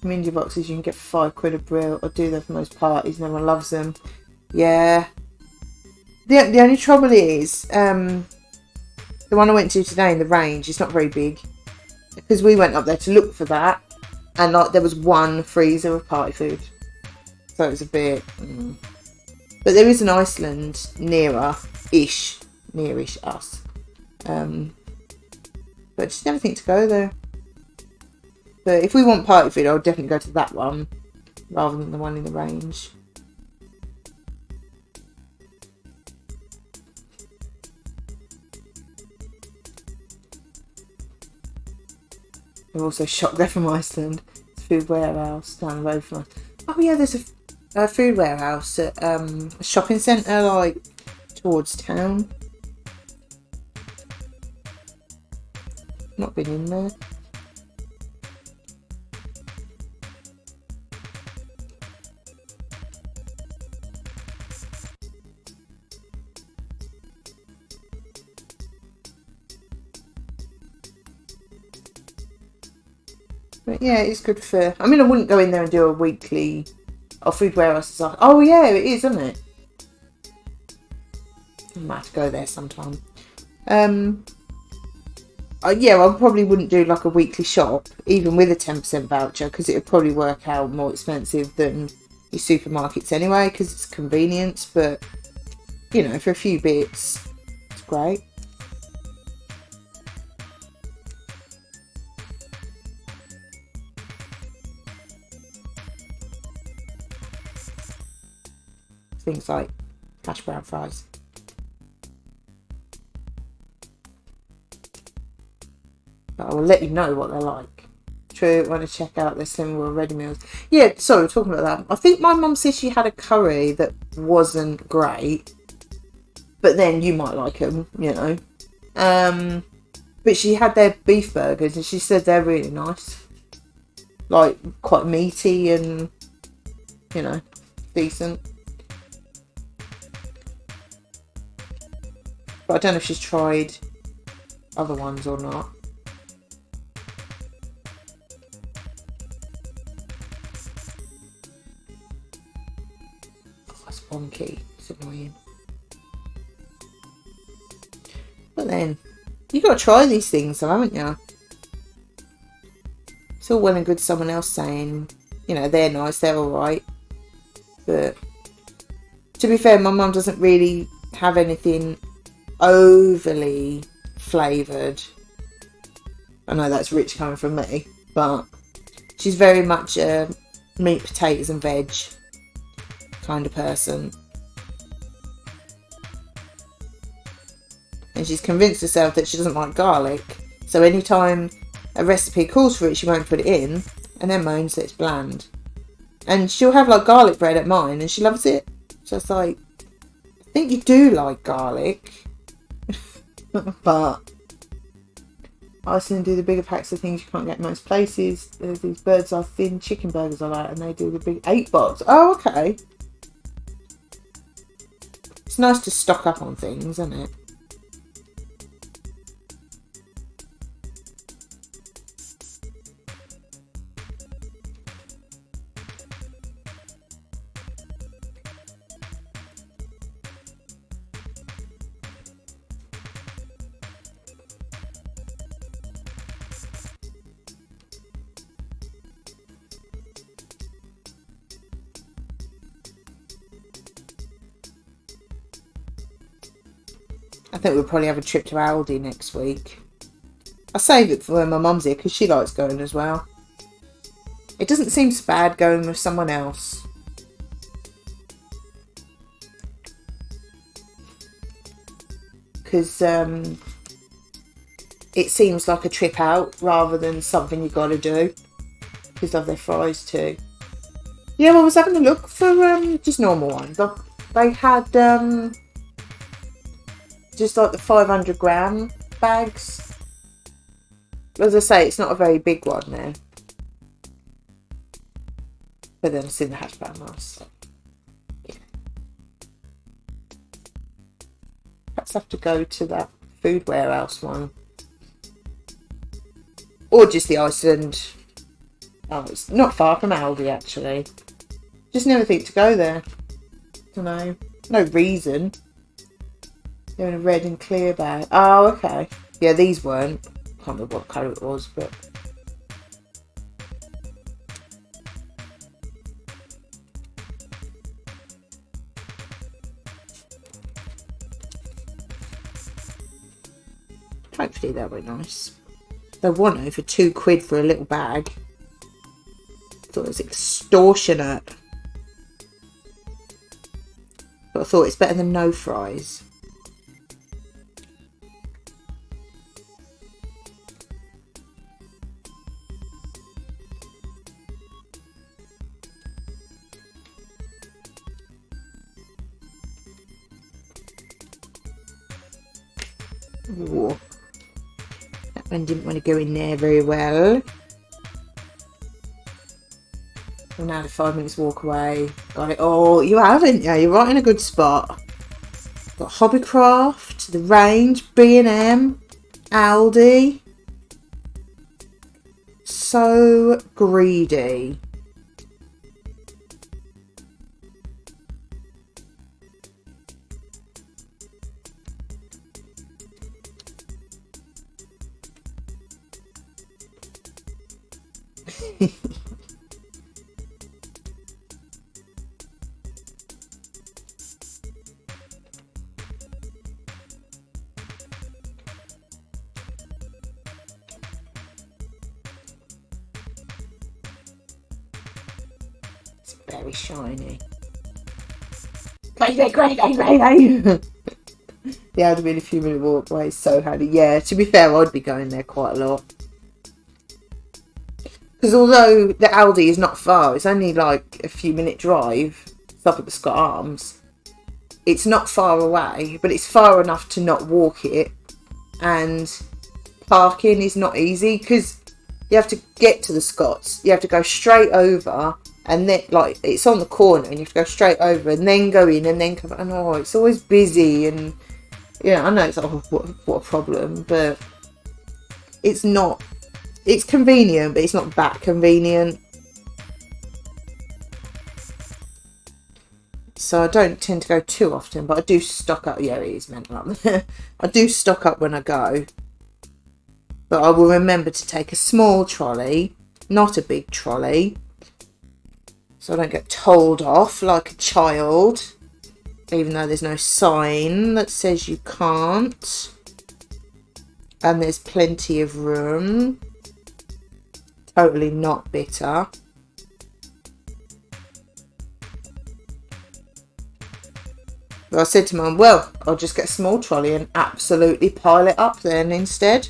[SPEAKER 1] Community boxes you can get for £5 a brill, or do them for most parties, no one loves them. Yeah. The only trouble is, the one I went to today in the range, it's not very big. Because we went up there to look for that, and like there was one freezer of party food. So it was a bit... But there is an Iceland nearish us. But just never think to go there. But if we want party food, I'll definitely go to that one rather than the one in the range. We're also shocked they're from Iceland. It's a food warehouse down the road from us. Oh yeah, there's a food warehouse at a shopping centre like towards town. Not been in there. But yeah, it's good for... I mean, I wouldn't go in there and do a weekly... Oh, food warehouse is like... Oh yeah, it is, isn't it? I might have to go there sometime. Yeah, I probably wouldn't do like a weekly shop, even with a 10% voucher, because it would probably work out more expensive than your supermarkets anyway, because it's convenience. But, you know, for a few bits, it's great. Things like hash brown fries. But I will let you know what they're like. True, I want to check out their similar ready meals. Yeah, sorry, we're talking about that. I think my mum said she had a curry that wasn't great. But then you might like them, you know. But she had their beef burgers and she said they're really nice. Like, quite meaty and, you know, decent. But I don't know if she's tried other ones or not. Oh, that's wonky. It's annoying. But then, you've got to try these things though, haven't you? It's all well and good someone else saying, you know, they're nice, they're alright. But, to be fair, my mum doesn't really have anything overly flavoured. I know that's rich coming from me, but she's very much a meat, potatoes and veg kind of person. And she's convinced herself that she doesn't like garlic, so anytime a recipe calls for it, she won't put it in, and then moans that it's bland. And she'll have like garlic bread at mine and she loves it. So it's like, I think you do like garlic. But Iceland do the bigger packs of things you can't get in most places. There's these birds are thin chicken burgers I like, and they do the big 8 box. Oh, okay. It's nice to stock up on things, isn't it? I think we'll probably have a trip to Aldi next week. I save it for when my mum's here because she likes going as well. It doesn't seem so bad going with someone else. Because it seems like a trip out rather than something you got to do. Because I love their fries too. Yeah, well, I was having a look for just normal ones. They had just like the 500-gram bags. As I say, it's not a very big one now. But then it's in the hash brown rice. So, yeah. Perhaps have to go to that Food Warehouse one. Or just the Iceland. Oh, it's not far from Aldi, actually. Just never think to go there. Don't know. No reason. They're in a red and clear bag. Oh, okay. Yeah, these weren't. Can't remember what colour it was, but... hopefully they'll be nice. They want it for £2 for a little bag. Thought it was extortionate. But I thought it's better than no fries. Ooh. That one didn't want to go in there very well. Well, now the 5 minutes walk away. Got it all. You haven't you? You're right in a good spot. Got Hobbycraft, The Range, B&M, Aldi. So greedy. Very shiny. Great. Yeah, I'd been a few minute walk away, so handy. Yeah, to be fair, I'd be going there quite a lot. Because although the Aldi is not far, it's only like a few minute drive. It's up at the Scott Arms. It's not far away, but it's far enough to not walk it. And parking is not easy because you have to get to the Scots. You have to go straight over. And then, like, it's on the corner and you have to go straight over and then go in and then come back. And, oh, it's always busy. And, yeah, I know it's, oh, what a problem. But it's not, it's convenient, but it's not that convenient. So I don't tend to go too often, but I do stock up. Yeah, it is mental up there. I do stock up when I go. But I will remember to take a small trolley, not a big trolley. So I don't get told off like a child, even though there's no sign that says you can't. And there's plenty of room. Totally not bitter. But I said to Mum, well, I'll just get a small trolley and absolutely pile it up then instead.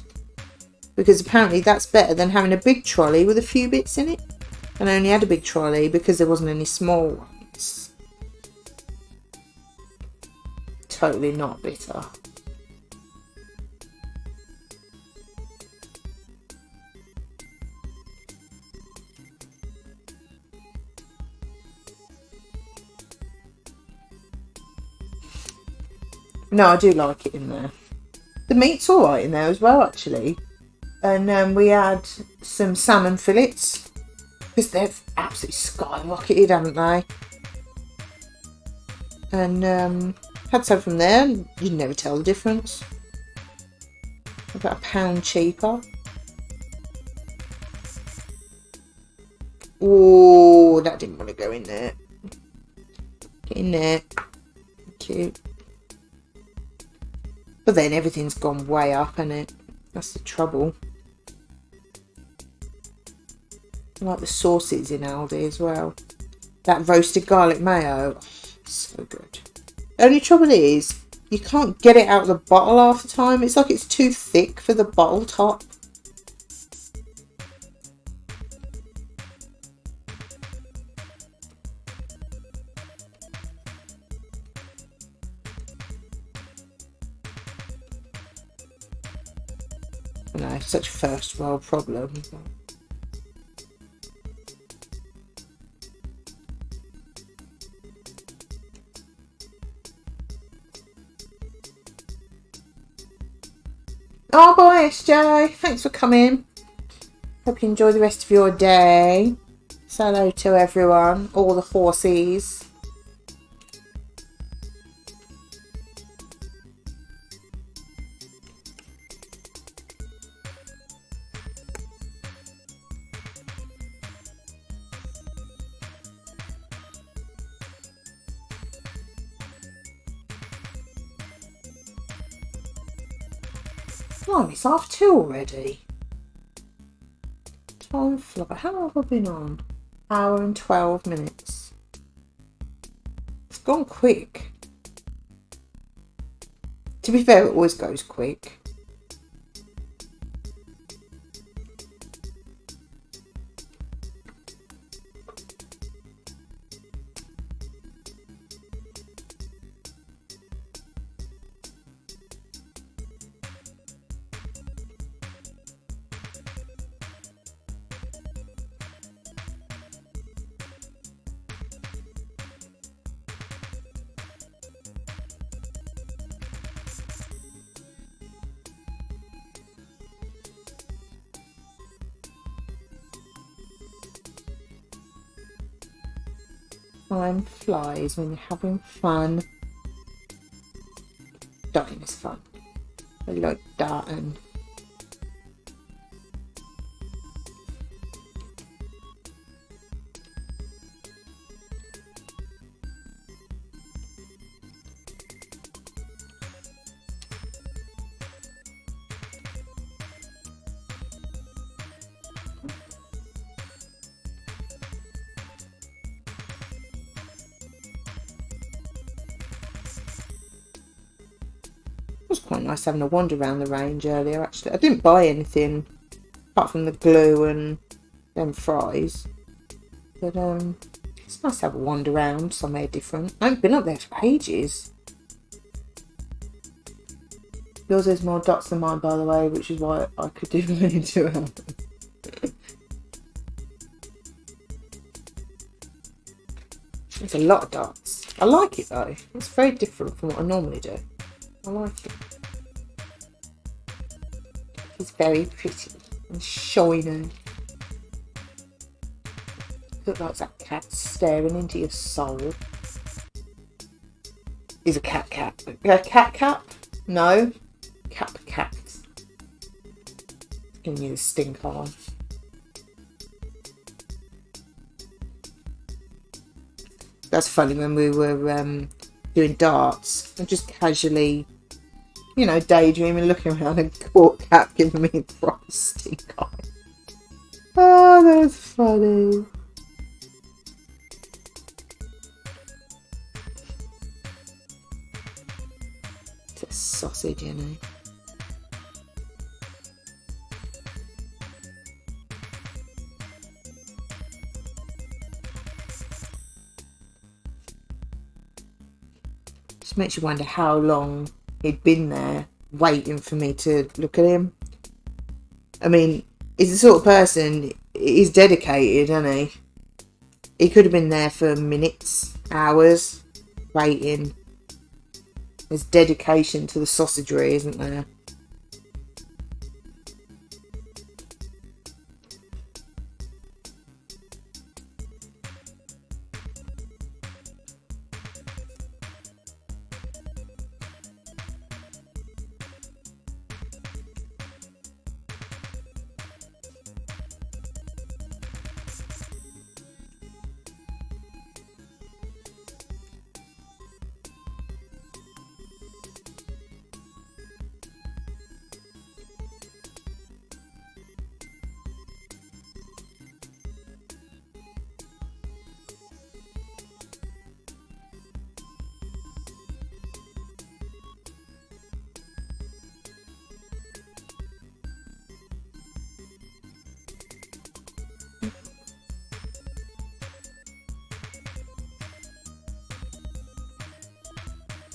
[SPEAKER 1] Because apparently that's better than having a big trolley with a few bits in it. And I only had a big trolley because there wasn't any small ones. Totally not bitter. No, I do like it in there. The meat's alright in there as well, actually. And we had some salmon fillets. Because they've absolutely skyrocketed, haven't they? And had some from there, and you'd never tell the difference. About £1 cheaper. Oh, that didn't want to go in there. Get in there. Cute. But then everything's gone way up, hasn't it? That's the trouble. I like the sauces in Aldi as well. That roasted garlic mayo, oh, so good. The only trouble is, you can't get it out of the bottle half the time. It's like it's too thick for the bottle top. You know, such a first world problem. Oh boy, SJ, thanks for coming. Hope you enjoy the rest of your day. Say hello to everyone, all the horsies. Oh, it's 2:30 already. Time flies. How long have I been on? Hour and 12 minutes. It's gone quick. To be fair, it always goes quick. Time flies when you're having fun. Darting is fun. I like darting. It was quite nice having a wander around the range earlier, actually. I didn't buy anything apart from the glue and them fries. But it's nice to have a wander around somewhere different. I haven't been up there for ages. Yours has more dots than mine, by the way, which is why I could do really do it. There's a lot of dots. I like it though. It's very different from what I normally do. I like it. It's very pretty and shiny. Look like that cat staring into your soul. Is a cat. A cat? No. CapCat. Giving you the stink eye. That's funny, when we were doing darts, and just casually, you know, daydreaming, looking around, and caught Cap giving me a proper stink eye. Oh, that was funny. It's a sausage, you know. Just makes you wonder how long he'd been there waiting for me to look at him. I mean, he's the sort of person, he's dedicated, isn't he? He could have been there for minutes, hours, waiting. There's dedication to the sausagery, isn't there?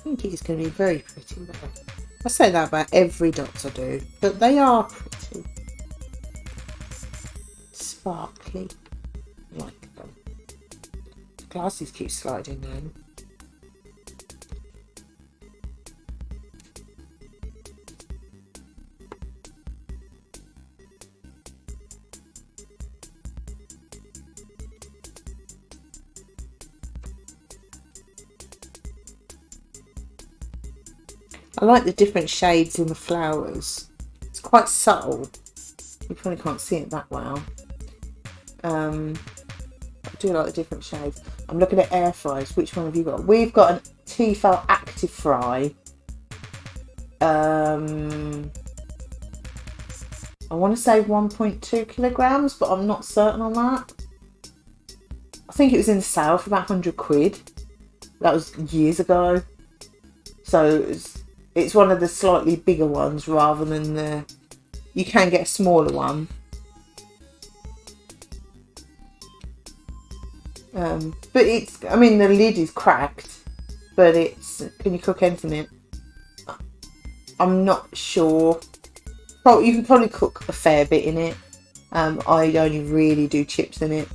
[SPEAKER 1] I think it's going to be very pretty though. I say that about every Dotz I do, but they are pretty. sparkly. I like them. The glasses keep sliding down. I like the different shades in the flowers. It's quite subtle. You probably can't see it that well. I do like the different shades. I'm looking at air fries. Which one have you got? We've got an Tefal Active Fry. I want to say 1.2 kilograms, but I'm not certain on that. I think it was in the sale for about 100 quid. That was years ago. So it's one of the slightly bigger ones rather than the... You can get a smaller one. But it's... I mean, the lid is cracked. But it's... Can you cook anything in it? I'm not sure. Oh, you can probably cook a fair bit in it. I only really do chips in it.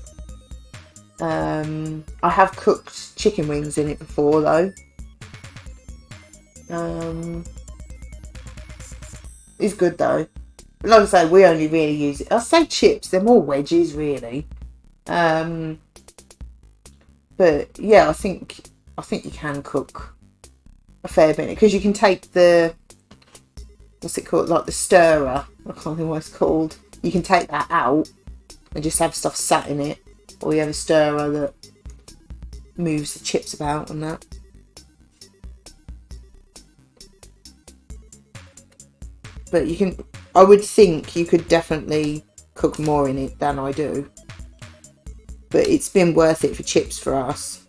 [SPEAKER 1] I have cooked chicken wings in it before, though. It's good though. But like I say, we only really use it. I say chips, they're more wedges really. But yeah, I think you can cook a fair bit because you can take the, what's it called, like the stirrer. I can't think what it's called. You can take that out and just have stuff sat in it, or you have a stirrer that moves the chips about and that. But you can, I would think you could definitely cook more in it than I do. But it's been worth it for chips for us.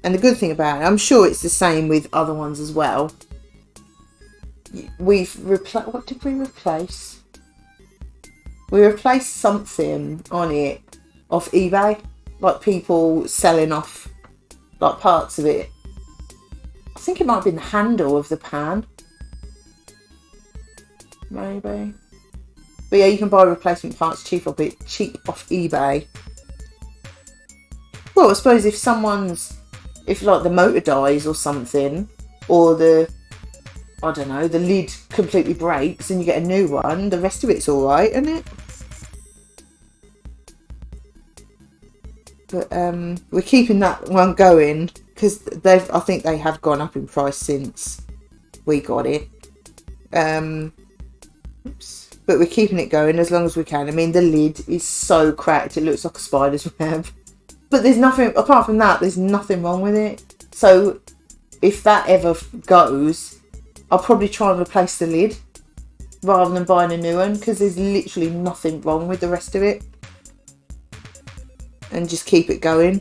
[SPEAKER 1] And the good thing about it, I'm sure it's the same with other ones as well. We've replaced, what did we replace? We replaced something on it off eBay. Like people selling off like parts of it. I think it might have been the handle of the pan. Maybe. But yeah, you can buy replacement parts cheap off eBay. Well, I suppose if like the motor dies or something, or I don't know, the lid completely breaks and you get a new one, the rest of it's alright, isn't it? But we're keeping that one going because I think they have gone up in price since we got it. Oops. But we're keeping it going as long as we can. I mean, the lid is so cracked, it looks like a spider's web. But there's nothing, apart from that, there's nothing wrong with it. So if that ever goes, I'll probably try and replace the lid rather than buying a new one because there's literally nothing wrong with the rest of it. And just keep it going.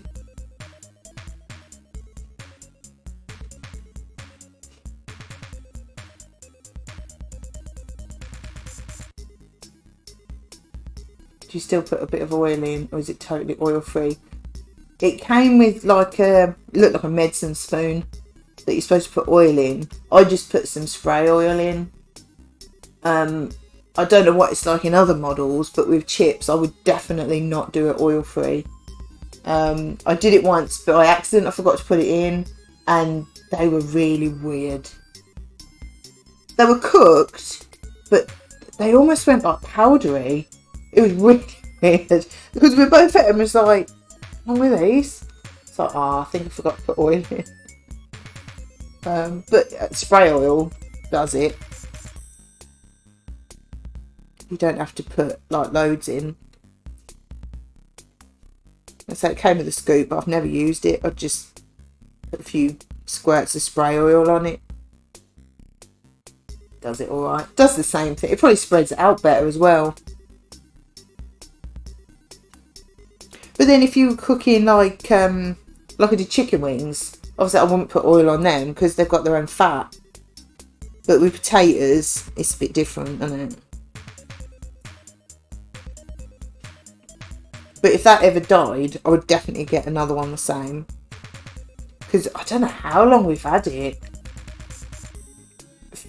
[SPEAKER 1] Do you still put a bit of oil in, or is it totally oil free? It came with like it looked like a medicine spoon that you're supposed to put oil in. I just put some spray oil in. I don't know what it's like in other models, but with chips I would definitely not do it oil free. I did it once, but by accident I forgot to put it in, and they were really weird. They were cooked, but they almost went like powdery. It was really weird because we both ate them and was like, "What's wrong with these?" It's like, I think I forgot to put oil in. But spray oil does it. You don't have to put like loads in. So it came with a scoop, but I've never used it. I've just put a few squirts of spray oil on it. Does it alright. Does the same thing. It probably spreads it out better as well. But then if you were cooking like I did chicken wings, obviously I wouldn't put oil on them because they've got their own fat. But with potatoes, it's a bit different, isn't it? But if that ever died, I would definitely get another one the same. Because I don't know how long we've had it.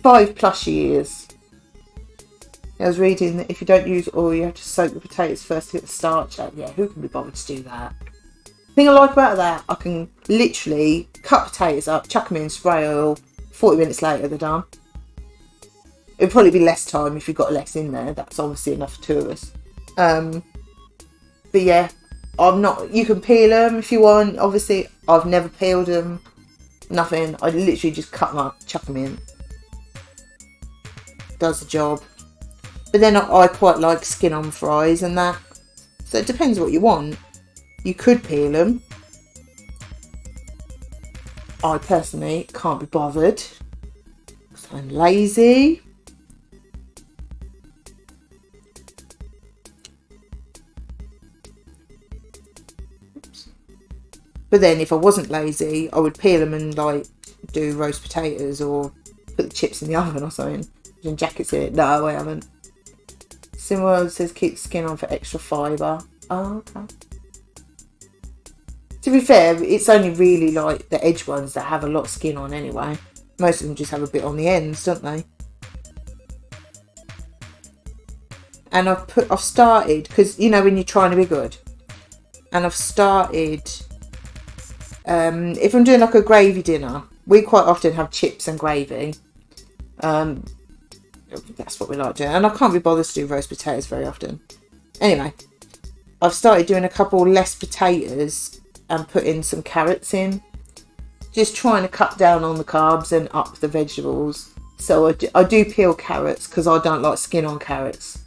[SPEAKER 1] 5+ years. I was reading that if you don't use oil, you have to soak the potatoes first to get the starch out. Yeah, who can be bothered to do that? The thing I like about that, I can literally cut potatoes up, chuck them in, spray oil, 40 minutes later they're done. It'd probably be less time if you've got less in there. That's obviously enough for 2 of us. But yeah, I'm not. You can peel them if you want. Obviously, I've never peeled them. Nothing. I literally just cut them up, chuck them in. Does the job. But then I quite like skin on fries and that. So it depends what you want. You could peel them. I personally can't be bothered. Because I'm lazy. But then if I wasn't lazy, I would peel them and like do roast potatoes or put the chips in the oven or something. And jackets in it. No, I haven't. Simworld says keep the skin on for extra fibre. Oh, okay. To be fair, it's only really like the edge ones that have a lot of skin on anyway. Most of them just have a bit on the ends, don't they? And I've started, because you know when you're trying to be good. And I've started, if I'm doing like a gravy dinner, we quite often have chips and gravy. That's what we like doing. And I can't be bothered to do roast potatoes very often. Anyway, I've started doing a couple less potatoes and putting some carrots in. Just trying to cut down on the carbs and up the vegetables. So I do peel carrots because I don't like skin on carrots.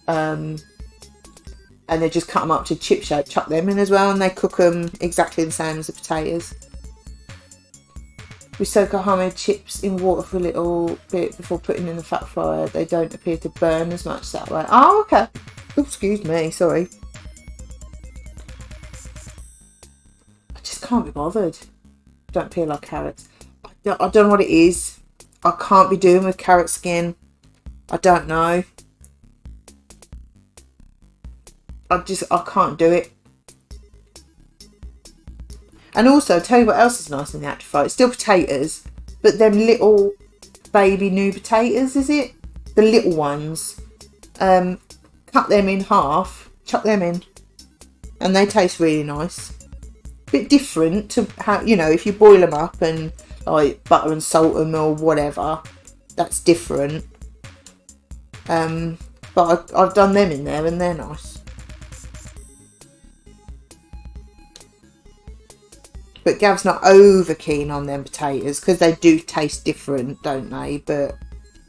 [SPEAKER 1] And they just cut them up to chip shape, chuck them in as well, and they cook them exactly the same as the potatoes. We soak our homemade chips in water for a little bit before putting in the fat fryer. They don't appear to burn as much that way. Oh, okay. Oops, excuse me, sorry. I just can't be bothered. Don't peel our carrots. I don't know what it is. I can't be doing with carrot skin. I don't know. I can't do it. And also, tell you what else is nice in the active fryer. It's still potatoes, but them little baby new potatoes, is it? The little ones. Cut them in half, chuck them in, and they taste really nice. Bit different to how, you know, if you boil them up and like butter and salt them or whatever, that's different. But I've done them in there and they're nice. But Gav's not over keen on them potatoes because they do taste different, don't they? But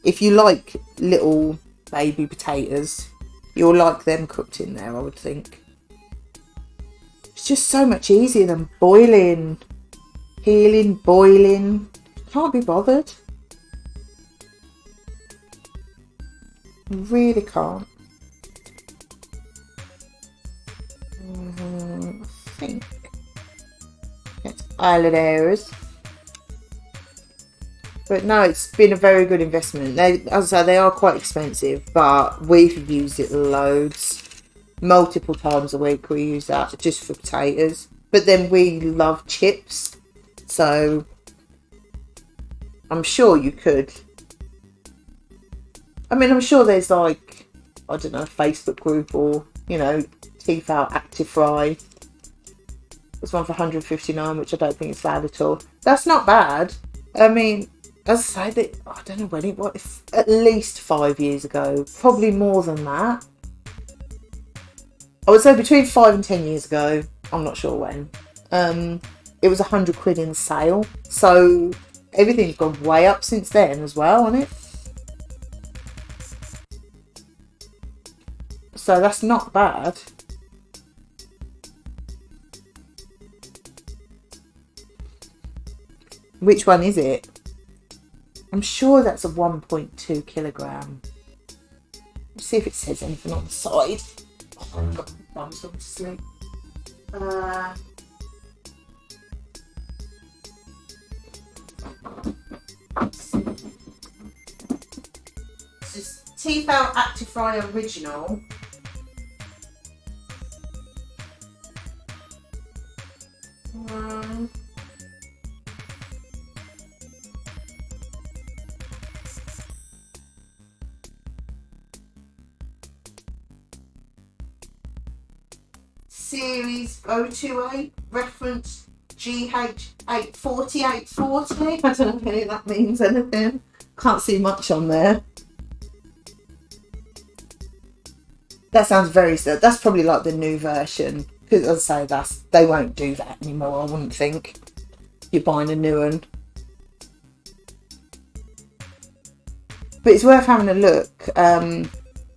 [SPEAKER 1] if you like little baby potatoes, you'll like them cooked in there, I would think. It's just so much easier than boiling, peeling, boiling. Can't be bothered. Really can't. I think. It's Island Errors. But no, it's been a very good investment. As I say, they are quite expensive, but we've used it loads. Multiple times a week we use that just for potatoes. But then we love chips. So I'm sure you could. I mean, I'm sure there's like, I don't know, a Facebook group or, you know, Teeth Out Active Fry. There's one for 159, which I don't think is bad at all. That's not bad. I mean, as I say, I don't know when it was, at least 5 years ago. Probably more than that. I would say between 5 and 10 years ago. I'm not sure when. It was £100 in sale. So everything's gone way up since then as well, hasn't it? So that's not bad. Which one is it? I'm sure that's a 1.2 kilogram. Let's see if it says anything on the side. Oh, I've got my thumbs on to sleep. This is Teeth Out Active Fry Original. series 028 reference GH840. I don't know if that means anything. Can't see much on there. That sounds very sad. That's probably like the new version. Because as I say, they won't do that anymore, I wouldn't think. You're buying a new one. But it's worth having a look.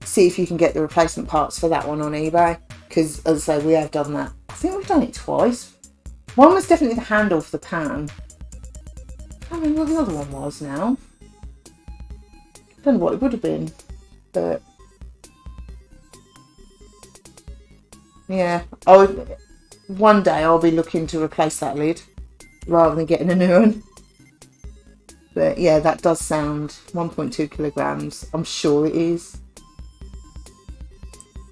[SPEAKER 1] See if you can get the replacement parts for that one on eBay. Because as I say, we have done that. I think we've done it twice. One was definitely the handle for the pan. I can't remember what the other one was now. Don't know what it would have been. But yeah, one day I'll be looking to replace that lid rather than getting a new one. But yeah, that does sound 1.2 kilograms. I'm sure it is.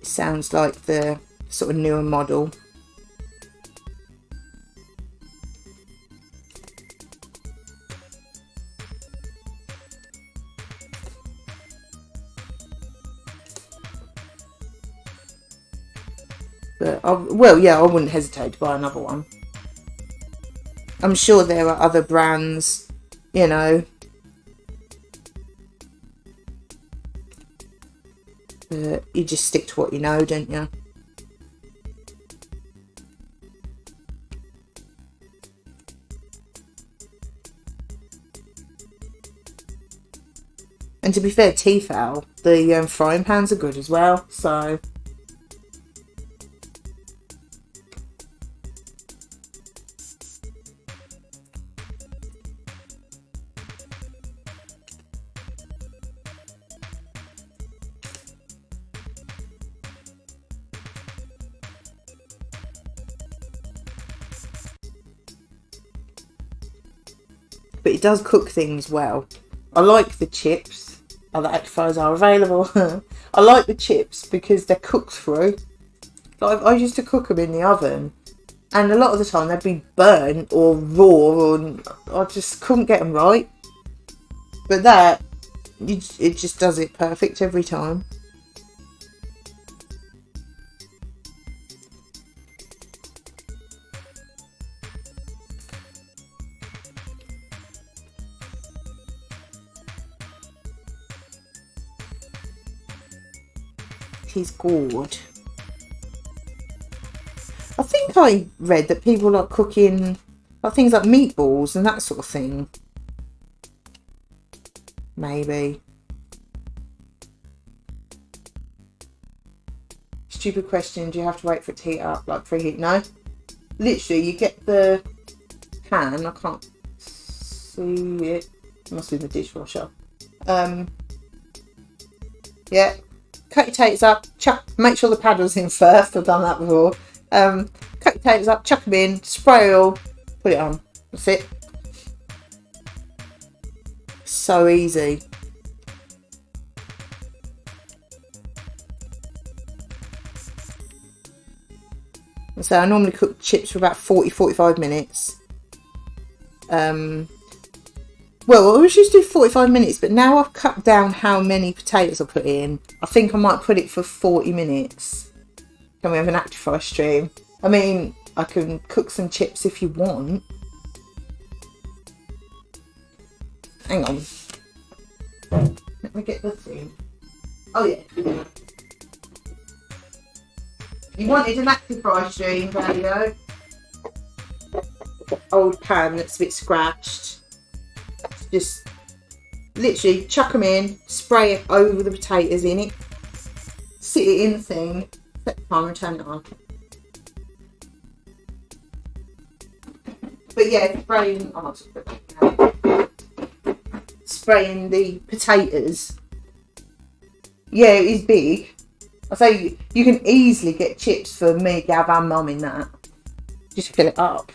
[SPEAKER 1] It sounds like the sort of newer model. But well, yeah, I wouldn't hesitate to buy another one. I'm sure there are other brands, you know. But you just stick to what you know, don't you? And to be fair, Tefal, the frying pans are good as well, so. But it does cook things well. I like the chips. Other extras are available. I like the chips because they're cooked through. Like I used to cook them in the oven, and a lot of the time they'd be burnt or raw, and I just couldn't get them right. But that, it just does it perfect every time. He's good. I think I read that people like cooking like things like meatballs and that sort of thing. Maybe. Stupid question, do you have to wait for it to heat up like preheat? No. Literally, you get the pan. I can't see it. It must be the dishwasher. Yeah. Cut your potatoes up, make sure the paddle's in first. I've done that before. Cut your potatoes up, chuck them in, spray oil, put it on. That's it. So easy. So I normally cook chips for about 40-45 minutes. Well, I always used to do 45 minutes, but now I've cut down how many potatoes I put in. I think I might put it for 40 minutes. Can we have an active fry stream? I mean, I can cook some chips if you want. Hang on. Let me get the thing. Oh, yeah. You wanted an active fry stream, there you go. Old pan that's a bit scratched. Just literally chuck them in, spray it over the potatoes in it, sit it in the thing, set the timer and turn it on. But yeah, spraying the potatoes. Yeah, it is big. I say you can easily get chips for me, Gav and Mum in that. Just fill it up.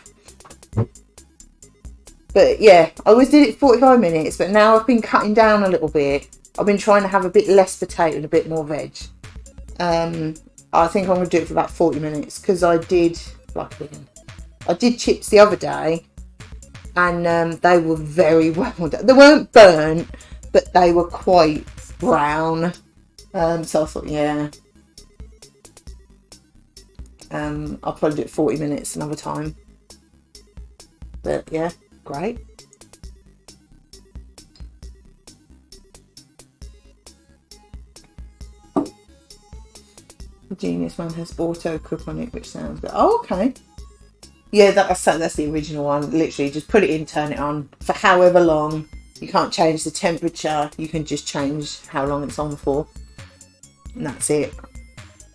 [SPEAKER 1] But yeah, I always did it 45 minutes, but now I've been cutting down a little bit. I've been trying to have a bit less potato and a bit more veg. I think I'm going to do it for about 40 minutes because I did chips the other day and they were very well done. They weren't burnt, but they were quite brown. So I thought, yeah. I'll probably do it 40 minutes another time. But yeah, great. The Genius one has auto cook on it, which sounds good. Oh, okay. Yeah, that's the original one. Literally, just put it in, turn it on for however long. You can't change the temperature. You can just change how long it's on for. And that's it.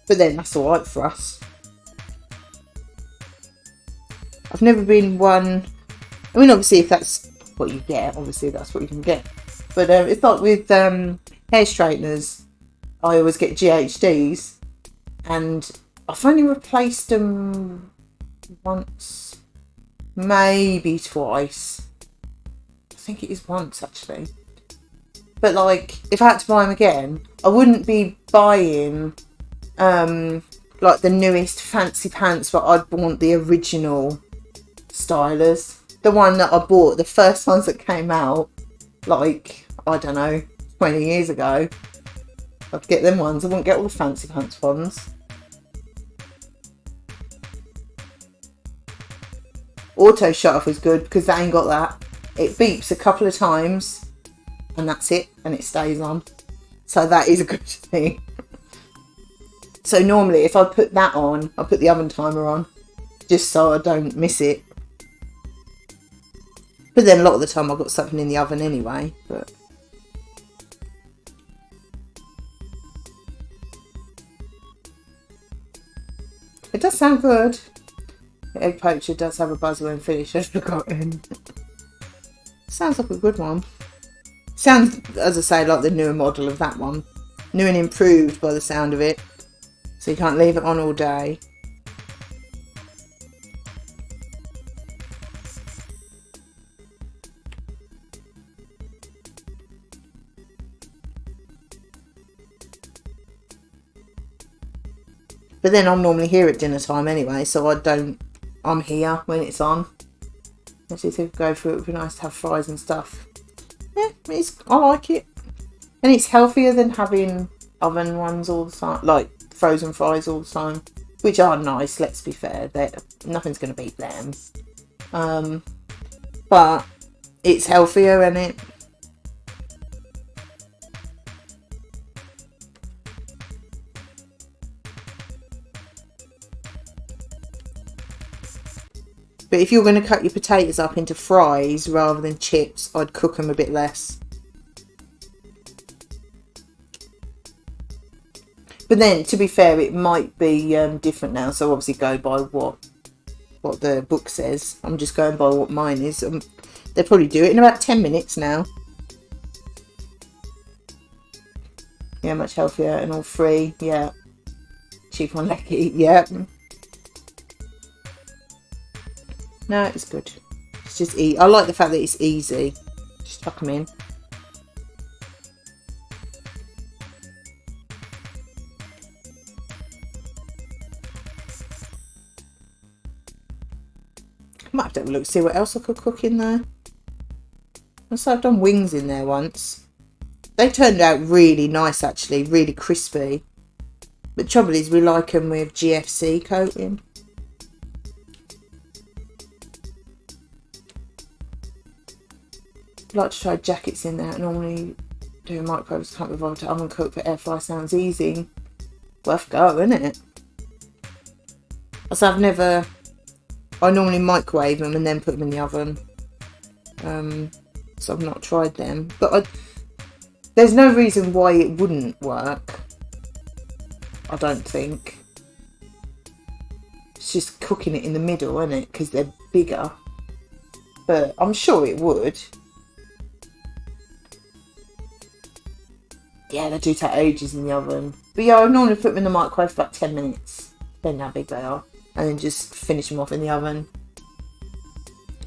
[SPEAKER 1] But then that's alright for us. I've never been one... I mean, obviously, if that's what you get, obviously that's what you can get. But it's like with hair straighteners, I always get GHDs. And I've only replaced them once, maybe twice. I think it is once, actually. But, like, if I had to buy them again, I wouldn't be buying, like, the newest fancy pants, but I'd want the original stylers. The one that I bought, the first ones that came out, like, I don't know, 20 years ago. I'd get them ones. I wouldn't get all the fancy pants ones. Auto shut off is good because that ain't got that. It beeps a couple of times and that's it, and it stays on. So that is a good thing. So normally if I put that on, I put the oven timer on just so I don't miss it. But then a lot of the time I've got something in the oven anyway. But it does sound good. The egg poacher does have a buzz when finished, I've forgotten. Sounds like a good one. Sounds, as I say, like the newer model of that one. New and improved by the sound of it. So you can't leave it on all day. But then I'm normally here at dinner time anyway, so I'm here when it's on. Actually, if we go through it, would be nice to have fries and stuff. Yeah, I like it. And it's healthier than having oven ones all the time, like frozen fries all the time, which are nice, let's be fair. Nothing's going to beat them. But it's healthier, isn't it? But if you're going to cut your potatoes up into fries rather than chips, I'd cook them a bit less. But then, to be fair, it might be different now. So obviously go by what the book says. I'm just going by what mine is. They'll probably do it in about 10 minutes now. Yeah, much healthier and all free. Yeah. Cheap on Lecky. Yeah. No, it's good. It's just I like the fact that it's easy. Just tuck them in. Might have to have a look, see what else I could cook in there. So I've done wings in there once. They turned out really nice, actually, really crispy. But the trouble is, we like them with GFC coating. I like to try jackets in there. I normally do microwaves, can't be bothered to oven cook, but air fry sounds easy. Worth go, isn't it? So I normally microwave them and then put them in the oven. So I've not tried them. But there's no reason why it wouldn't work. I don't think. It's just cooking it in the middle, isn't it? Because they're bigger. But I'm sure it would. Yeah, they do take ages in the oven. But yeah, I normally put them in the microwave for about 10 minutes. Depending how big they are. And then just finish them off in the oven.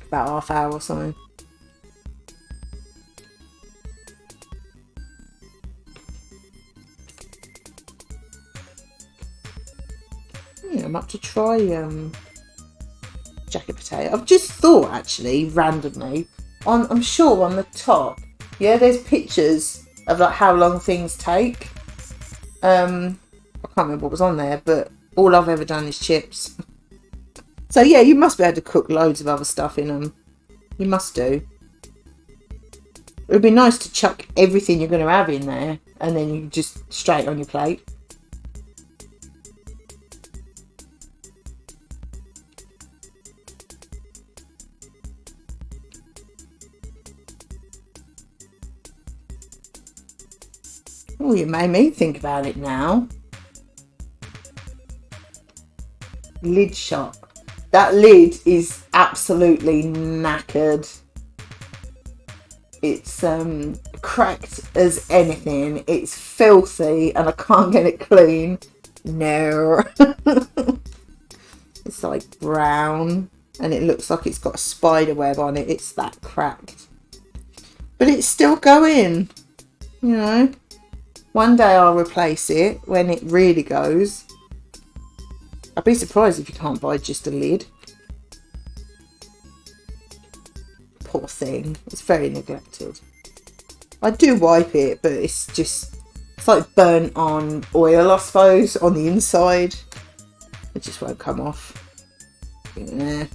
[SPEAKER 1] About half hour or something. Yeah, I'm up to try jacket potato. I've just thought, actually, randomly, I'm sure on the top, yeah, there's pictures of like how long things take. I can't remember what was on there, but All I've ever done is chips. So yeah, you must be able to cook loads of other stuff in them. You must do. It would be nice to chuck everything you're going to have in there and then you just straight on your plate. Oh, you made me think about it now. Lid shot. That lid is absolutely knackered. It's cracked as anything. It's filthy and I can't get it clean. No. It's like brown and it looks like it's got a spider web on it. It's that cracked. But it's still going, you know. One day I'll replace it when it really goes. I'd be surprised if you can't buy just a lid. Poor thing. It's very neglected. I do wipe it, but it's like burnt on oil, I suppose, on the inside. It just won't come off. Yeah.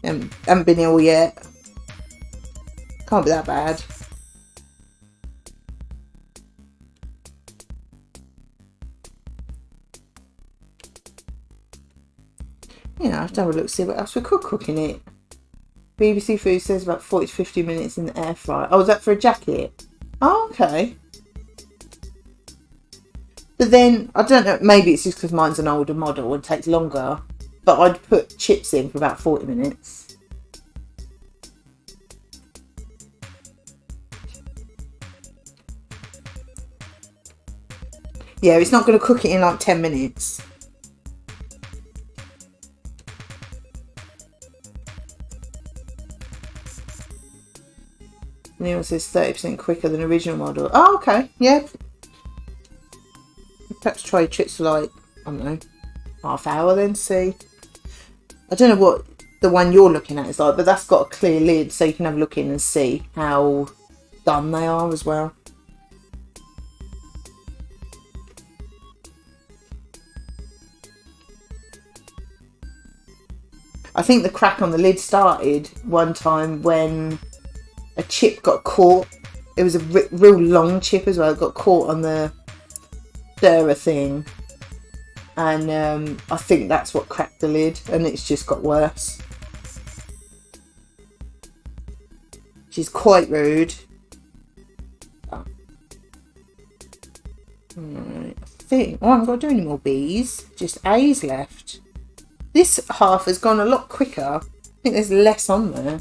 [SPEAKER 1] Haven't been ill yet. Can't be that bad. Yeah, I have to have a look, see what else we could cook in it. BBC Food says about 40 to 50 minutes in the air fryer. Oh, was that for a jacket? Oh, okay. But then, I don't know, maybe it's just because mine's an older model and takes longer. But I'd put chips in for about 40 minutes. Yeah, it's not going to cook it in like 10 minutes. Neil says 30% quicker than original model. Oh, okay. Yeah. Perhaps try chips for like, I don't know, half hour then see. I don't know what the one you're looking at is like, but that's got a clear lid so you can have a look in and see how done they are as well. I think the crack on the lid started one time when a chip got caught. It was a real long chip as well. It got caught on the stirrer thing. And I think that's what cracked the lid. And it's just got worse. Which is quite rude. Oh. Right, I think... Oh, I haven't got to do any more B's. Just A's left. This half has gone a lot quicker. I think there's less on there.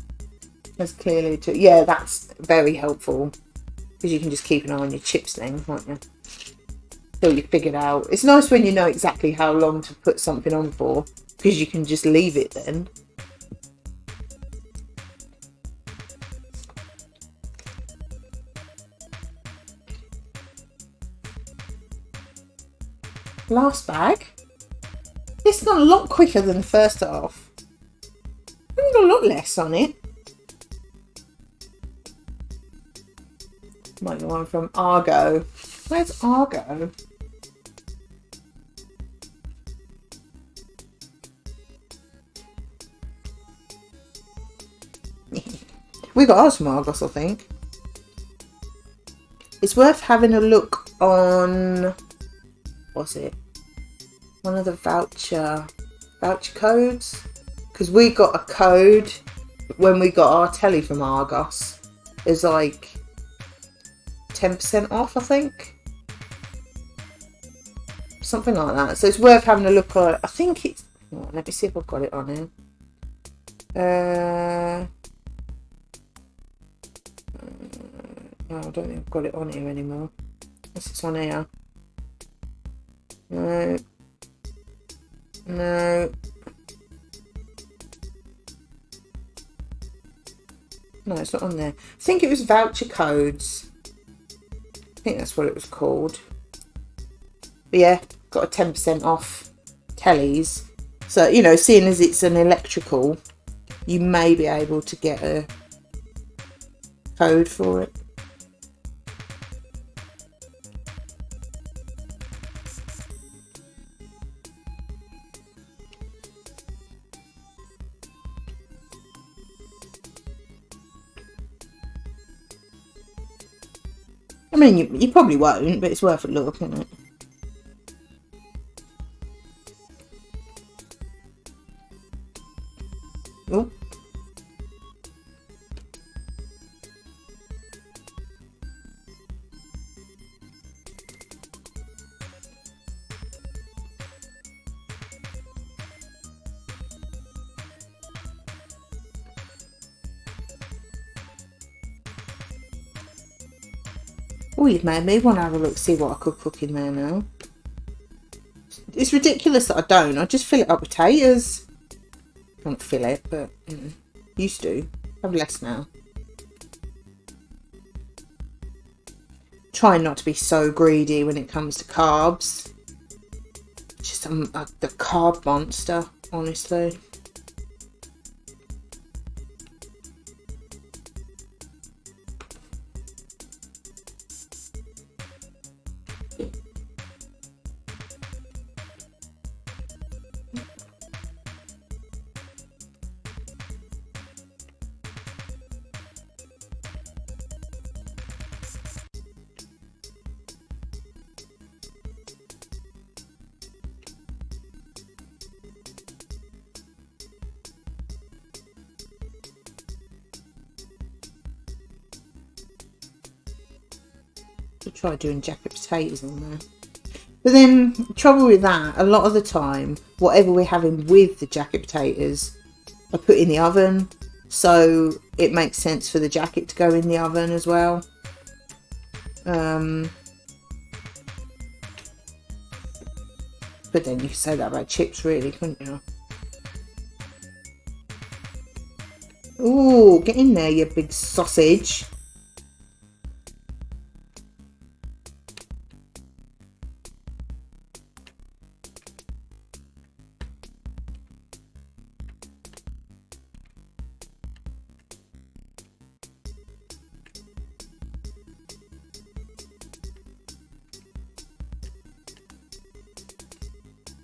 [SPEAKER 1] There's clearly too. Yeah, that's very helpful. Because you can just keep an eye on your chips then, can't you? Till you figure it out. It's nice when you know exactly how long to put something on for. Because you can just leave it then. Last bag. It's gone a lot quicker than the first half. I've got a lot less on it. Might be one from Argo. Where's Argo? We got ours from Argos, I think. It's worth having a look on... What's it? One of the voucher codes. Because we got a code when we got our telly from Argos. It's like 10% off, I think. Something like that. So it's worth having a look on. I think it's... Oh, let me see if I've got it on here. No, I don't think I've got it on here anymore. Unless it's on here. No. No. No, it's not on there. I think it was voucher codes. I think that's what it was called. But yeah, got a 10% off tellies. So, you know, seeing as it's an electrical, you may be able to get a code for it. I mean, you probably won't, but it's worth a look, isn't it? Oh. Oh, you've made me want to have a look, see what I could cook in there now. It's ridiculous that I don't. I just fill it up with taters. I don't fill it, but used to. Have less now. Trying not to be so greedy when it comes to carbs. Just the carb monster, honestly. Try doing jacket potatoes on there. But then, trouble with that, a lot of the time, whatever we're having with the jacket potatoes, I put in the oven. So it makes sense for the jacket to go in the oven as well. But then you could say that about chips, really, couldn't you? Ooh, get in there, you big sausage.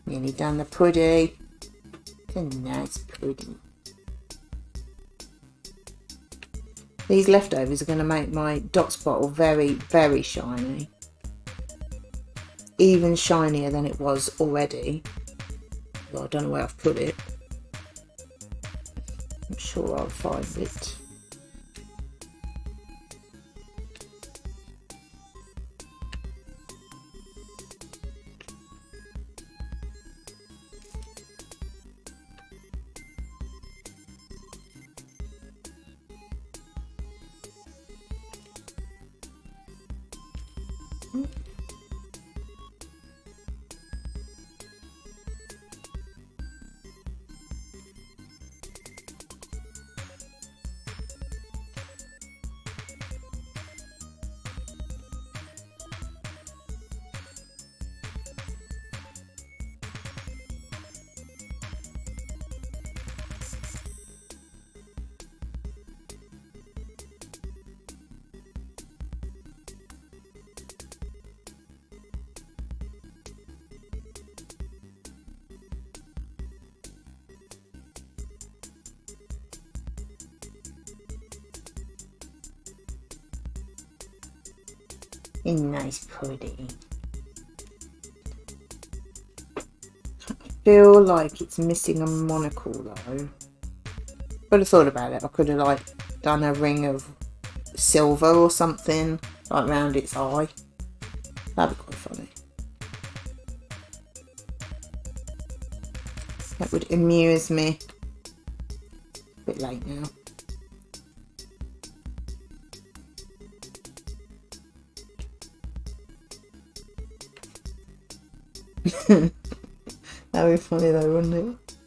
[SPEAKER 1] Nearly done the pudding. It's a nice pudding. These leftovers are going to make my Dotz bottle very, very shiny. Even shinier than it was already. Well, I don't know where I've put it. I'm sure I'll find it. A nice pudding. I feel like it's missing a monocle though. But I thought about it. I could have like done a ring of silver or something like around its eye. That'd be quite funny. That would amuse me. A bit late now. That would be funny though, wouldn't it?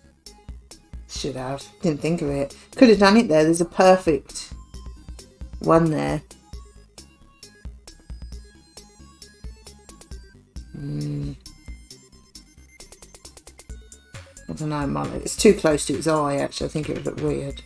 [SPEAKER 1] Should have. Didn't think of it. Could have done it there. There's a perfect one there. I don't know, it's too close to its eye actually. I think it would look weird.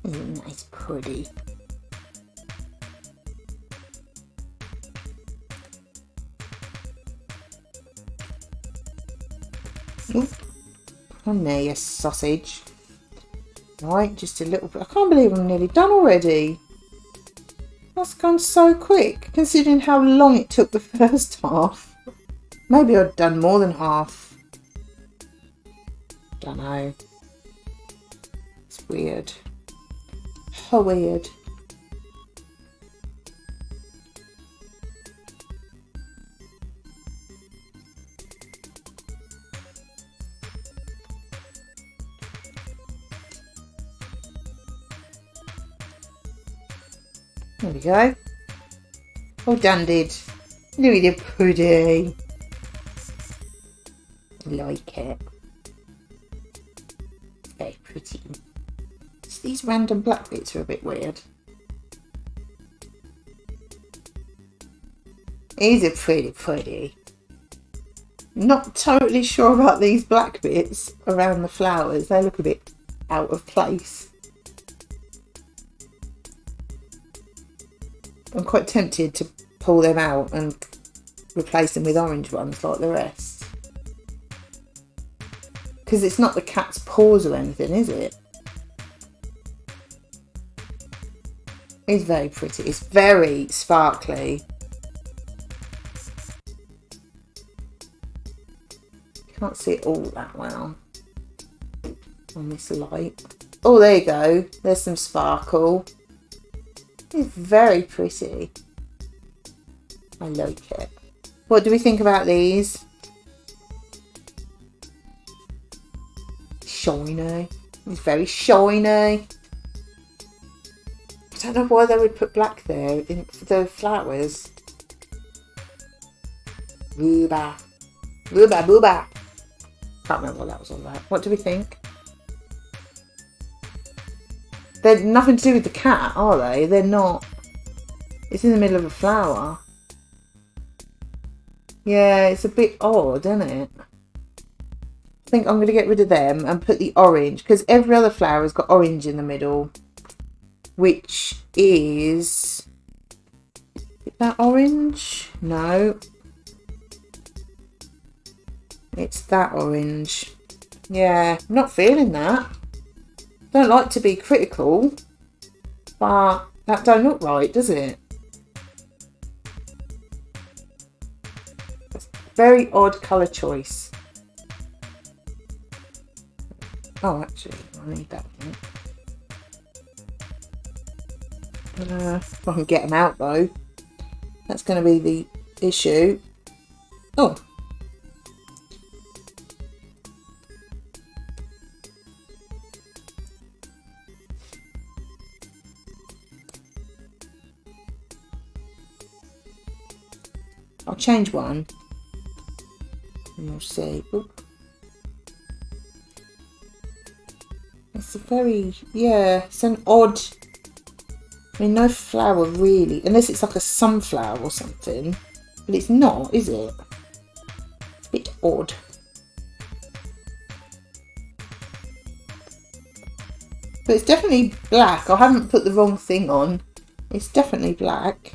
[SPEAKER 1] Isn't that pretty? Oop. On there, you sausage. Right, just a little bit. I can't believe I'm nearly done already. That's gone so quick, considering how long it took the first half. Maybe I'd done more than half. Don't know. It's weird. How weird. There we go. All done, did. Look at the pudding. Like it. It's very pretty. Just these random black bits are a bit weird. These are pretty. Not totally sure about these black bits around the flowers. They look a bit out of place. I'm quite tempted to pull them out and replace them with orange ones like the rest. Because it's not the cat's paws or anything, is it? It's very pretty. It's very sparkly. Can't see it all that well on this light. Oh, there you go. There's some sparkle. It's very pretty. I like it. What do we think about these? Shiny. It's very shiny. I don't know why they would put black there in the flowers. Booba. Booba, booba. Can't remember what that was all about. What do we think? They're nothing to do with the cat, are they? They're not. It's in the middle of a flower. Yeah, it's a bit odd, isn't it? I think I'm going to get rid of them and put the orange, because every other flower has got orange in the middle, which is that orange? No. It's that orange. Yeah, I'm not feeling that. Don't like to be critical, but that don't look right, does it? That's very odd colour choice. Oh, actually, I need that one. If I can get them out though, that's going to be the issue. Oh. I'll change one and we'll see. Oop. It's a very, yeah, it's an odd, I mean, no flower really, unless it's like a sunflower or something, but it's not, is it? It's a bit odd. But it's definitely black. I haven't put the wrong thing on. It's definitely black.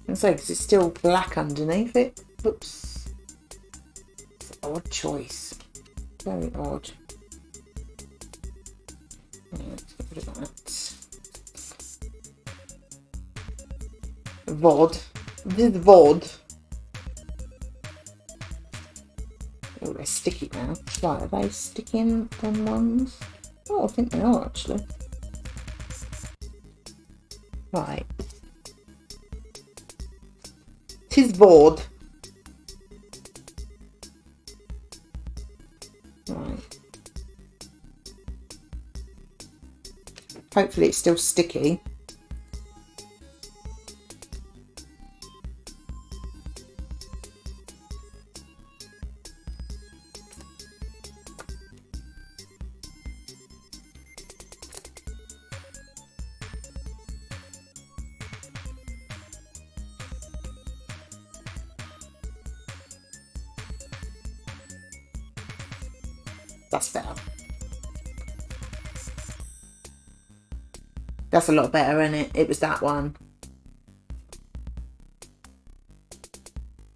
[SPEAKER 1] And so, because it's still black underneath it. Oops. It's an odd choice. Very odd. Yeah, let's get rid of that. VOD. This is VOD. Oh, they're sticky now. Right, are they sticking them ones? Oh, I think they are actually. Right. Tis VOD. Right. Hopefully it's still sticky. That's better. That's a lot better, isn't it? It was that one.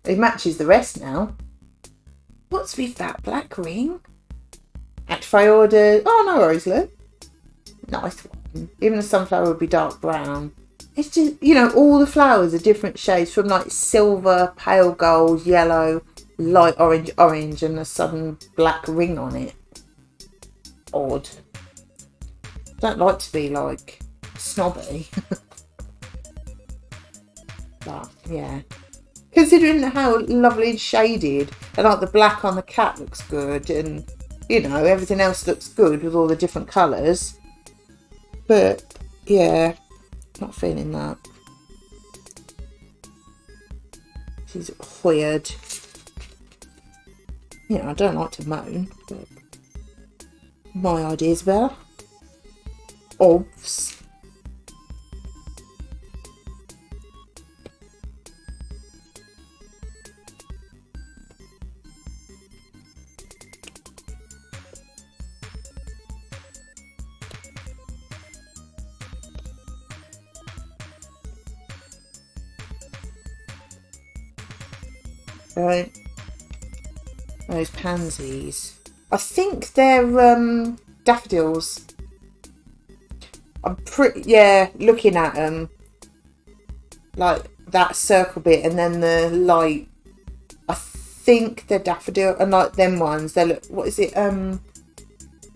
[SPEAKER 1] It matches the rest now. What's with that black ring? If I ordered... Oh, no worries, look. Nice one. Even the sunflower would be dark brown. It's just, you know, all the flowers are different shades from like silver, pale gold, yellow, light orange, and a sudden black ring on it. Odd. Don't like to be like snobby. But yeah. Considering how lovely and shaded, and like the black on the cat looks good, and you know, everything else looks good with all the different colours. But yeah, not feeling that. She's weird. You know, I don't like to moan, but my idea's better. Obvs. Right. Those pansies. I think they're daffodils. I'm yeah, looking at them. Like that circle bit and then the light. I think they're daffodil, and like them ones, they look, what is it?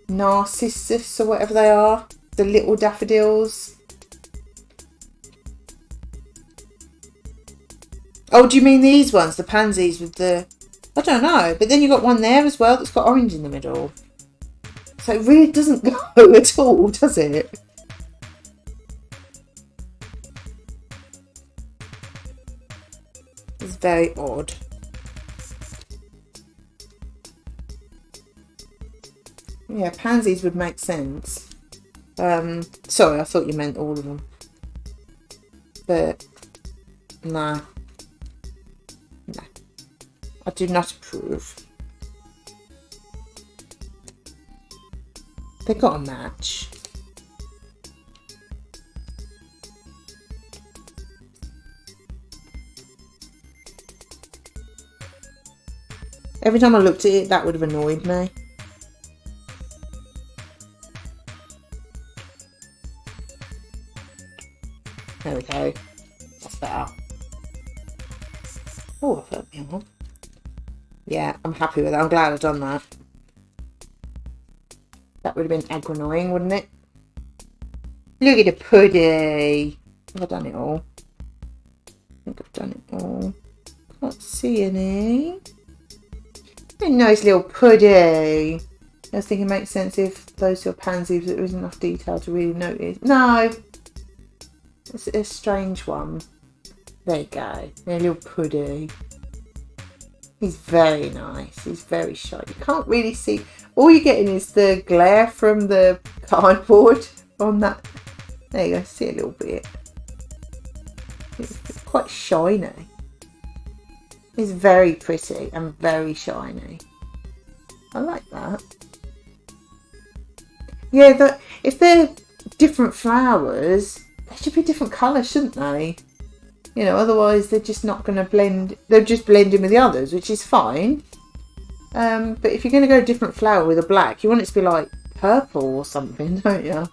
[SPEAKER 1] Narcissus or whatever they are. The little daffodils. Oh, do you mean these ones? The pansies with the... I don't know. But then you've got one there as well that's got orange in the middle. So it really doesn't go at all, does it? It's very odd. Yeah, pansies would make sense. Sorry, I thought you meant all of them. But, no. No. I do not approve. They got a match. Every time I looked at it, that would have annoyed me. There we go. That's better. Oh, I've hurt me on. Yeah, I'm happy with that. I'm glad I've done that. That would have been egg annoying, wouldn't it? Look at the puddy. Have I done it all? I think I've done it all. Can't see any. A nice little puddy. I was thinking it makes sense if those are pansies, there was enough detail to really notice. No! It's a strange one. There you go. A little puddy. He's very nice. He's very shy. You can't really see. All you're getting is the glare from the cardboard on that. There you go. See a little bit. It's quite shiny. It's very pretty and very shiny. I like that. Yeah, if they're different flowers, they should be different colours, shouldn't they? You know, otherwise they're just not going to blend. They'll just blend in with the others, which is fine. But if you're going to go a different flower with a black, you want it to be like purple or something, don't you? Oh,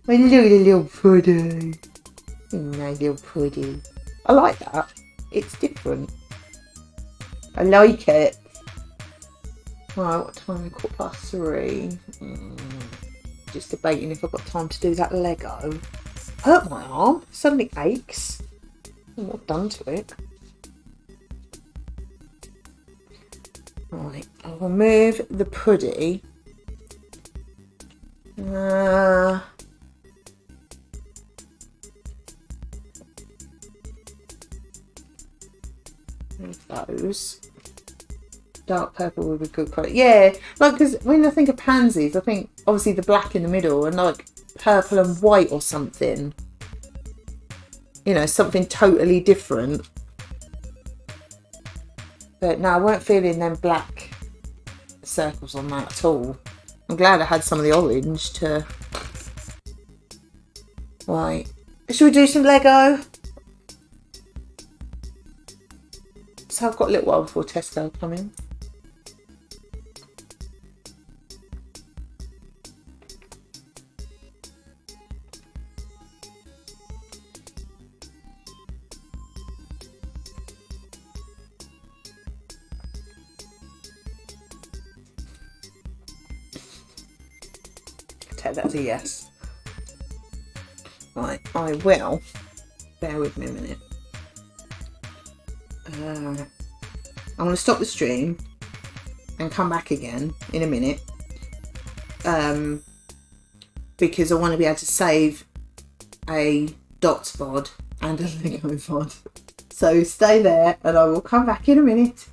[SPEAKER 1] look at the little puddy. Nice little puddy. I like that. It's different. I like it. Right, what time is it? 3:15. Just debating if I've got time to do that Lego. Hurt my arm. Suddenly aches. What done to it? Right, I'll remove the puddy. Those dark purple would be good colour. Yeah, like, because when I think of pansies, I think obviously the black in the middle and like purple and white or something. You know, something totally different. But no, I weren't feeling them black circles on that at all. I'm glad I had some of the orange to... Right. Should we do some Lego? So I've got a little while before Tesco come in. Take that as a yes. Right, I will. Bear with me a minute. I'm going to stop the stream and come back again in a minute. Because I want to be able to save a Dotz VOD and a Lego VOD. So stay there and I will come back in a minute.